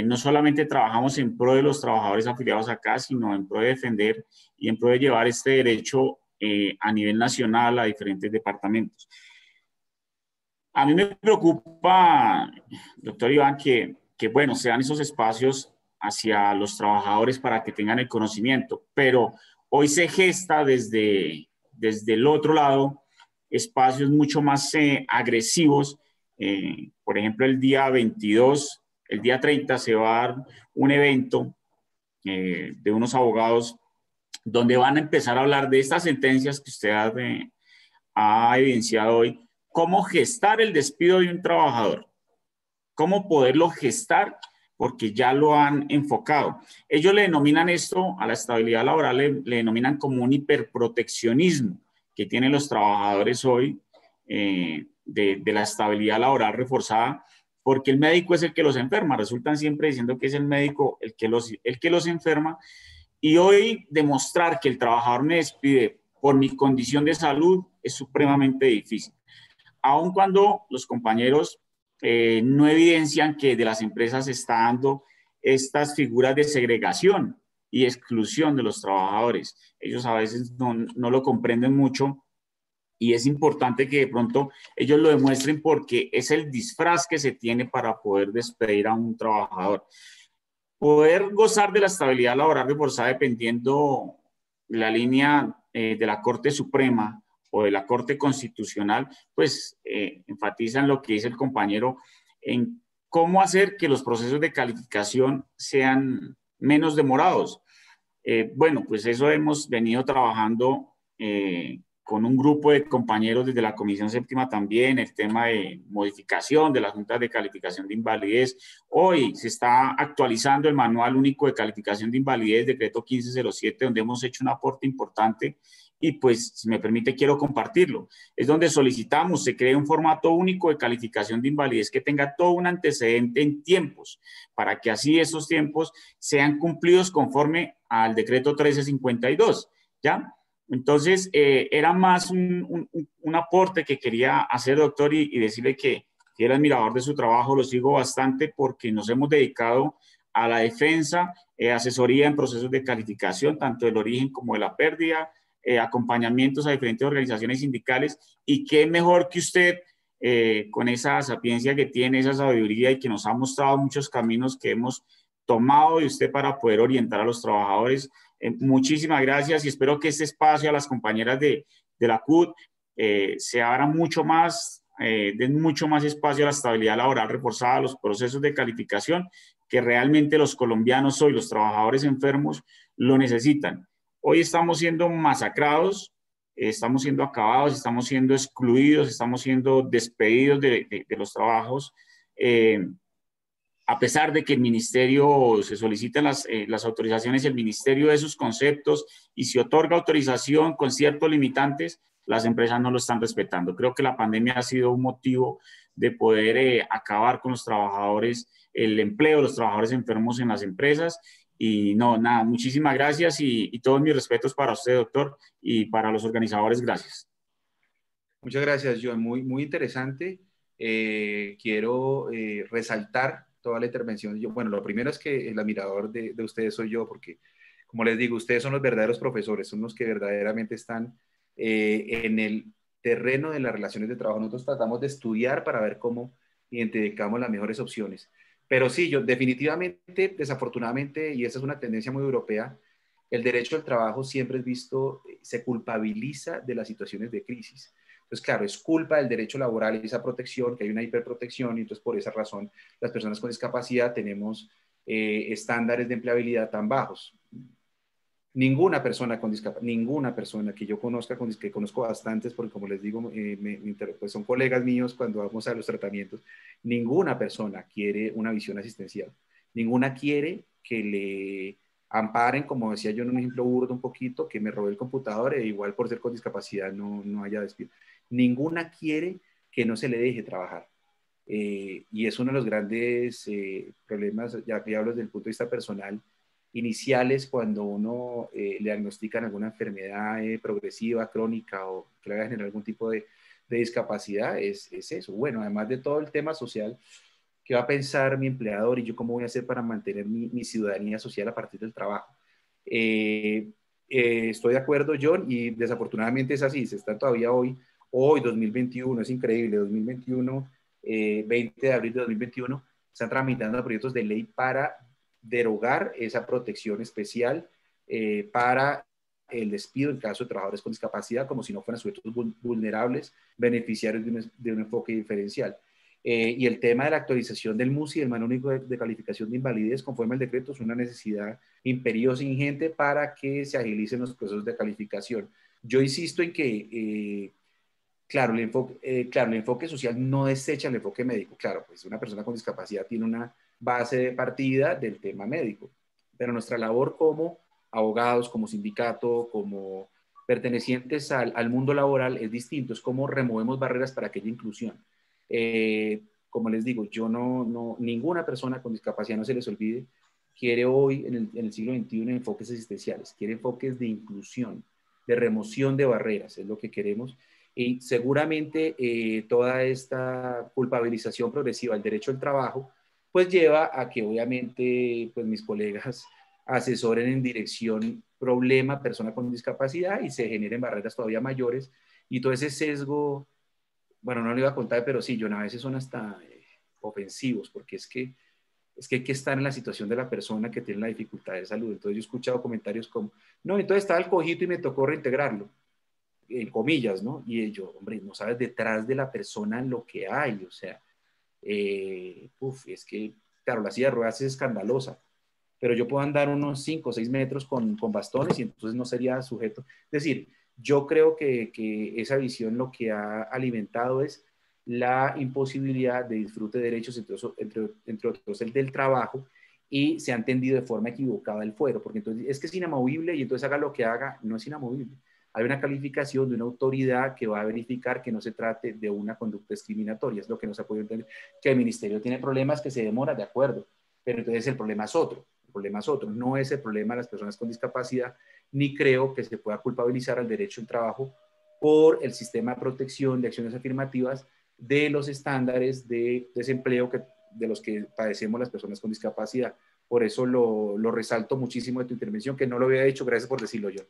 no solamente trabajamos en pro de los trabajadores afiliados acá, sino en pro de defender y en pro de llevar este derecho a nivel nacional a diferentes departamentos. A mí me preocupa, doctor Iván, que bueno, sean esos espacios hacia los trabajadores para que tengan el conocimiento, pero hoy se gesta desde el otro lado espacios mucho más agresivos. Por ejemplo, el día 22, el día 30 se va a dar un evento de unos abogados donde van a empezar a hablar de estas sentencias que usted ha evidenciado hoy, cómo gestar el despido de un trabajador, cómo poderlo gestar, porque ya lo han enfocado. Ellos le denominan esto, a la estabilidad laboral, le denominan como un hiperproteccionismo que tienen los trabajadores hoy de la estabilidad laboral reforzada, porque el médico es el que los enferma. Resultan siempre diciendo que es el médico el que los enferma. Y hoy demostrar que el trabajador me despide por mi condición de salud es supremamente difícil. Aun cuando los compañeros no evidencian que de las empresas se está dando estas figuras de segregación y exclusión de los trabajadores. Ellos a veces no lo comprenden mucho y es importante que de pronto ellos lo demuestren porque es el disfraz que se tiene para poder despedir a un trabajador. Poder gozar de la estabilidad laboral reforzada dependiendo la línea de la Corte Suprema o de la Corte Constitucional, pues enfatizan lo que dice el compañero en cómo hacer que los procesos de calificación sean menos demorados. Bueno, pues eso hemos venido trabajando con un grupo de compañeros desde la Comisión Séptima también, el tema de modificación de las juntas de calificación de invalidez. Hoy se está actualizando el Manual Único de Calificación de Invalidez, decreto 1507, donde hemos hecho un aporte importante y pues, si me permite, quiero compartirlo. Es donde solicitamos se cree un formato único de calificación de invalidez que tenga todo un antecedente en tiempos, para que así esos tiempos sean cumplidos conforme al decreto 1352, ¿ya? Entonces, era más un aporte que quería hacer, doctor, y decirle que era admirador de su trabajo, lo sigo bastante porque nos hemos dedicado a la defensa, asesoría en procesos de calificación, tanto del origen como de la pérdida, acompañamientos a diferentes organizaciones sindicales, y qué mejor que usted, con esa sapiencia que tiene, esa sabiduría y que nos ha mostrado muchos caminos que hemos tomado de usted para poder orientar a los trabajadores. Muchísimas gracias y espero que este espacio a las compañeras de la CUT se abra mucho más, den mucho más espacio a la estabilidad laboral reforzada, a los procesos de calificación que realmente los colombianos hoy, los trabajadores enfermos, lo necesitan. Hoy estamos siendo masacrados, estamos siendo acabados, estamos siendo excluidos, estamos siendo despedidos de los trabajos, a pesar de que el ministerio se solicitan las autorizaciones, el ministerio de sus conceptos y se otorga autorización con ciertos limitantes, las empresas no lo están respetando. Creo que la pandemia ha sido un motivo de poder acabar con los trabajadores, el empleo de los trabajadores enfermos en las empresas. Y no, nada, muchísimas gracias y todos mis respetos para usted, doctor, y para los organizadores, gracias. Muchas gracias, John. Muy, muy interesante. Quiero resaltar toda la intervención. Bueno, lo primero es que el admirador de ustedes soy yo, porque, como les digo, ustedes son los verdaderos profesores, son los que verdaderamente están en el terreno de las relaciones de trabajo. Nosotros tratamos de estudiar para ver cómo identificamos las mejores opciones. Pero sí, yo definitivamente, desafortunadamente, y esa es una tendencia muy europea, el derecho al trabajo siempre es visto, se culpabiliza de las situaciones de crisis. Entonces, claro, es culpa del derecho laboral y esa protección, que hay una hiperprotección, y entonces por esa razón las personas con discapacidad tenemos estándares de empleabilidad tan bajos. Ninguna persona con discapacidad, ninguna persona que yo conozca, que conozco bastantes, porque como les digo, pues son colegas míos cuando vamos a los tratamientos, ninguna persona quiere una visión asistencial, ninguna quiere que le amparen, como decía yo en un ejemplo burdo un poquito, que me robé el computador e igual por ser con discapacidad no haya despido. Ninguna quiere que no se le deje trabajar. Y es uno de los grandes problemas, ya que hablo desde el punto de vista personal, iniciales cuando uno le diagnostican alguna enfermedad progresiva, crónica o que le va a generar algún tipo de discapacidad, es eso. Bueno, además de todo el tema social, ¿qué va a pensar mi empleador y yo cómo voy a hacer para mantener mi ciudadanía social a partir del trabajo? Estoy de acuerdo, John, y desafortunadamente es así, se está todavía hoy 2021, es increíble, 2021, 20 de abril de 2021, están tramitando proyectos de ley para derogar esa protección especial para el despido en caso de trabajadores con discapacidad, como si no fueran sujetos vulnerables, beneficiarios de un enfoque diferencial. Y el tema de la actualización del MUSI, el Manual Único de Calificación de Invalidez, conforme al decreto, es una necesidad imperiosa e ingente para que se agilicen los procesos de calificación. Yo insisto en que, claro, el enfoque social no desecha el enfoque médico. Claro, pues una persona con discapacidad tiene una base de partida del tema médico, pero nuestra labor como abogados, como sindicato, como pertenecientes al mundo laboral es distinto, es como removemos barreras para que haya inclusión. Como les digo, ninguna persona con discapacidad, no se les olvide, quiere hoy en el siglo XXI enfoques asistenciales, quiere enfoques de inclusión, de remoción de barreras, es lo que queremos. Y seguramente toda esta culpabilización progresiva del derecho al trabajo pues lleva a que obviamente pues mis colegas asesoren en dirección problema, persona con discapacidad y se generen barreras todavía mayores y todo ese sesgo, bueno, no lo iba a contar, pero sí, John, a veces son hasta ofensivos porque es que hay que estar en la situación de la persona que tiene la dificultad de salud. Entonces yo he escuchado comentarios como, no, entonces estaba el cojito y me tocó reintegrarlo, en comillas, ¿no? Y yo, hombre, no sabes detrás de la persona lo que hay, o sea, es que, claro, la silla de ruedas es escandalosa, pero yo puedo andar unos 5 o 6 metros con bastones y entonces no sería sujeto. Es decir, yo creo que esa visión lo que ha alimentado es la imposibilidad de disfrute de derechos, entre otros el del trabajo, y se ha entendido de forma equivocada el fuero, porque entonces es que es inamovible y entonces haga lo que haga, no es inamovible. Hay una calificación de una autoridad que va a verificar que no se trate de una conducta discriminatoria, es lo que no se ha podido entender. Que el ministerio tiene problemas, que se demora, de acuerdo, pero entonces el problema es otro. El problema es otro, no es el problema de las personas con discapacidad, ni creo que se pueda culpabilizar al derecho al trabajo por el sistema de protección de acciones afirmativas de los estándares de desempleo de los que padecemos las personas con discapacidad. Por eso lo resalto muchísimo de tu intervención, que no lo había hecho, gracias por decirlo, John.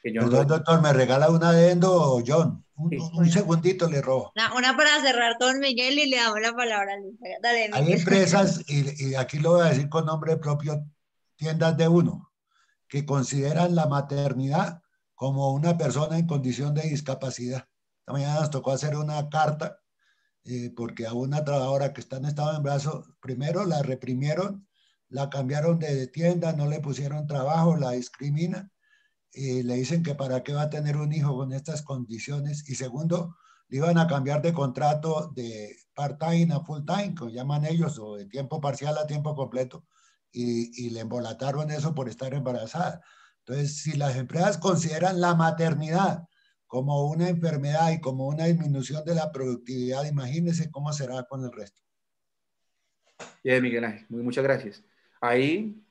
Perdón, doctor, ¿me regala una adendo, John? Un segundito le robo. Una para cerrar con Miguel y le damos la palabra a Luis. Dale, Miguel. Hay empresas, y aquí lo voy a decir con nombre propio, tiendas de uno, que consideran la maternidad como una persona en condición de discapacidad. Esta mañana nos tocó hacer una carta porque a una trabajadora que está en estado de embarazo, primero la reprimieron, la cambiaron de tienda, no le pusieron trabajo, la discriminan, le dicen que para qué va a tener un hijo con estas condiciones, y segundo, le iban a cambiar de contrato de part-time a full-time, como llaman ellos, o de tiempo parcial a tiempo completo, y le embolataron eso por estar embarazada. Entonces, si las empresas consideran la maternidad como una enfermedad y como una disminución de la productividad, imagínense cómo será con el resto. Bien, Miguel Ángel, muchas gracias. Ahí,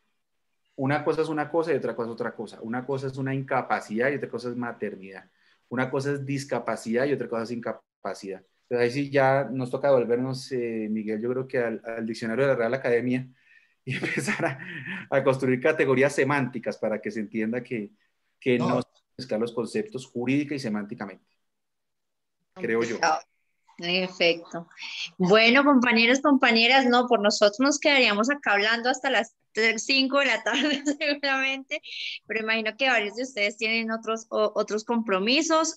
una cosa es una cosa y otra cosa es otra cosa. Una cosa es una incapacidad y otra cosa es maternidad. Una cosa es discapacidad y otra cosa es incapacidad. Entonces ahí sí ya nos toca devolvernos, Miguel, yo creo que al diccionario de la Real Academia y empezar a construir categorías semánticas para que se entienda que no se mezclan los conceptos jurídica y semánticamente. Creo yo. Perfecto. Bueno, compañeros, compañeras, no, por nosotros nos quedaríamos acá hablando hasta las 5 de la tarde seguramente, pero imagino que varios de ustedes tienen otros compromisos.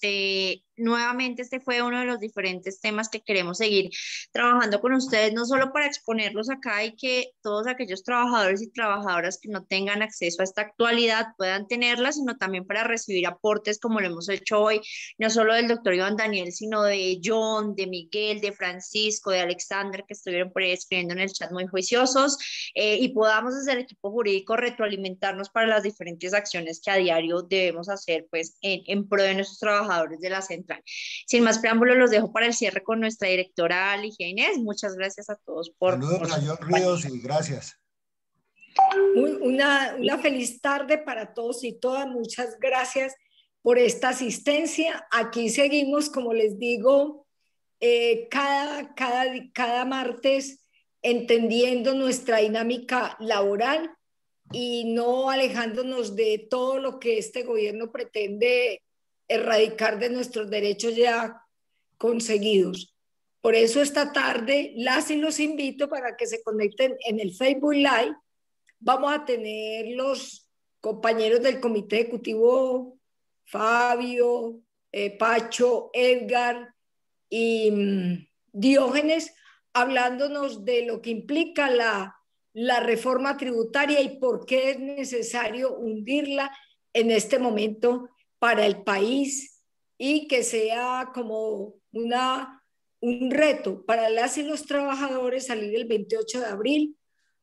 Nuevamente este fue uno de los diferentes temas que queremos seguir trabajando con ustedes, no solo para exponerlos acá y que todos aquellos trabajadores y trabajadoras que no tengan acceso a esta actualidad puedan tenerla, sino también para recibir aportes como lo hemos hecho hoy, no solo del doctor Iván Daniel, sino de John, de Miguel, de Francisco, de Alexander, que estuvieron por ahí escribiendo en el chat muy juiciosos, y podamos desde el equipo jurídico retroalimentarnos para las diferentes acciones que a diario debemos hacer pues en pro de nuestros trabajadores de la central. Sin más preámbulos, los dejo para el cierre con nuestra directora Ligia Inés. Muchas gracias a todos por... Saludos a John Ríos y gracias. Una feliz tarde para todos y todas. Muchas gracias por esta asistencia. Aquí seguimos, como les digo, cada martes entendiendo nuestra dinámica laboral y no alejándonos de todo lo que este gobierno pretende erradicar de nuestros derechos ya conseguidos. Por eso esta tarde los invito para que se conecten en el Facebook Live. Vamos a tener los compañeros del comité ejecutivo, Fabio, Pacho, Edgar y Diógenes, hablándonos de lo que implica la reforma tributaria y por qué es necesario hundirla en este momento para el país y que sea como un reto para las y los trabajadores salir el 28 de abril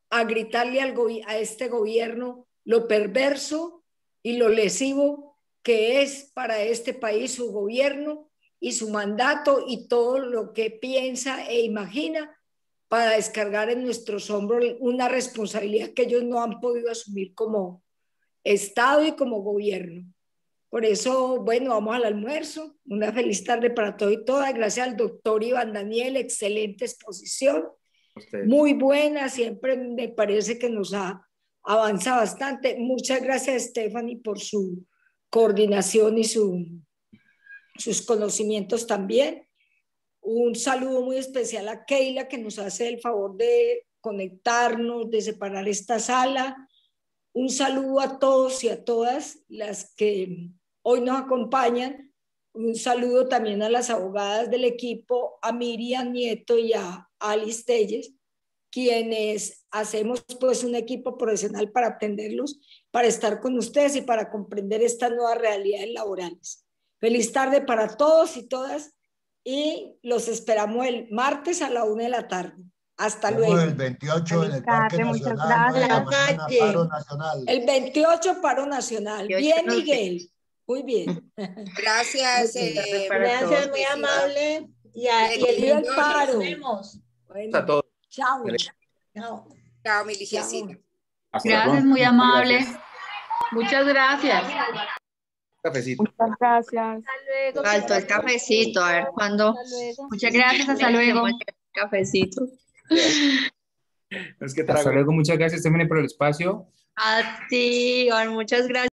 a gritarle a este gobierno lo perverso y lo lesivo que es para este país su gobierno y su mandato y todo lo que piensa e imagina para descargar en nuestros hombros una responsabilidad que ellos no han podido asumir como Estado y como gobierno. Por eso, bueno, vamos al almuerzo. Una feliz tarde para todos y todas. Gracias al doctor Iván Daniel, excelente exposición. Muy buena, siempre me parece que nos avanza bastante. Muchas gracias, Stephanie, por su coordinación y sus conocimientos también. Un saludo muy especial a Keila, que nos hace el favor de conectarnos, de separar esta sala. Un saludo a todos y a todas las que hoy nos acompañan. Un saludo también a las abogadas del equipo, a Miriam Nieto y a Alice Telles, quienes hacemos pues un equipo profesional para atenderlos, para estar con ustedes y para comprender estas nuevas realidades laborales. Feliz tarde para todos y todas y los esperamos el martes a la 1 de la tarde. Hasta luego. El 28 en el Parque Nacional. Paro nacional. El 28 paro nacional. Bien, Miguel. Muy bien. Gracias. Gracias, muy amable. Y el día del paro. Nos vemos. Bueno, a todos. Chao. Chao. Chao, mi Ligiacita. Gracias, muy amable. Muchas gracias. Cafecito. Muchas gracias. Faltó el cafecito, a ver cuándo. Muchas gracias, hasta luego. Cafecito. Es que hasta luego, muchas gracias, Stephanie, por el espacio. A ti, Iván, muchas gracias.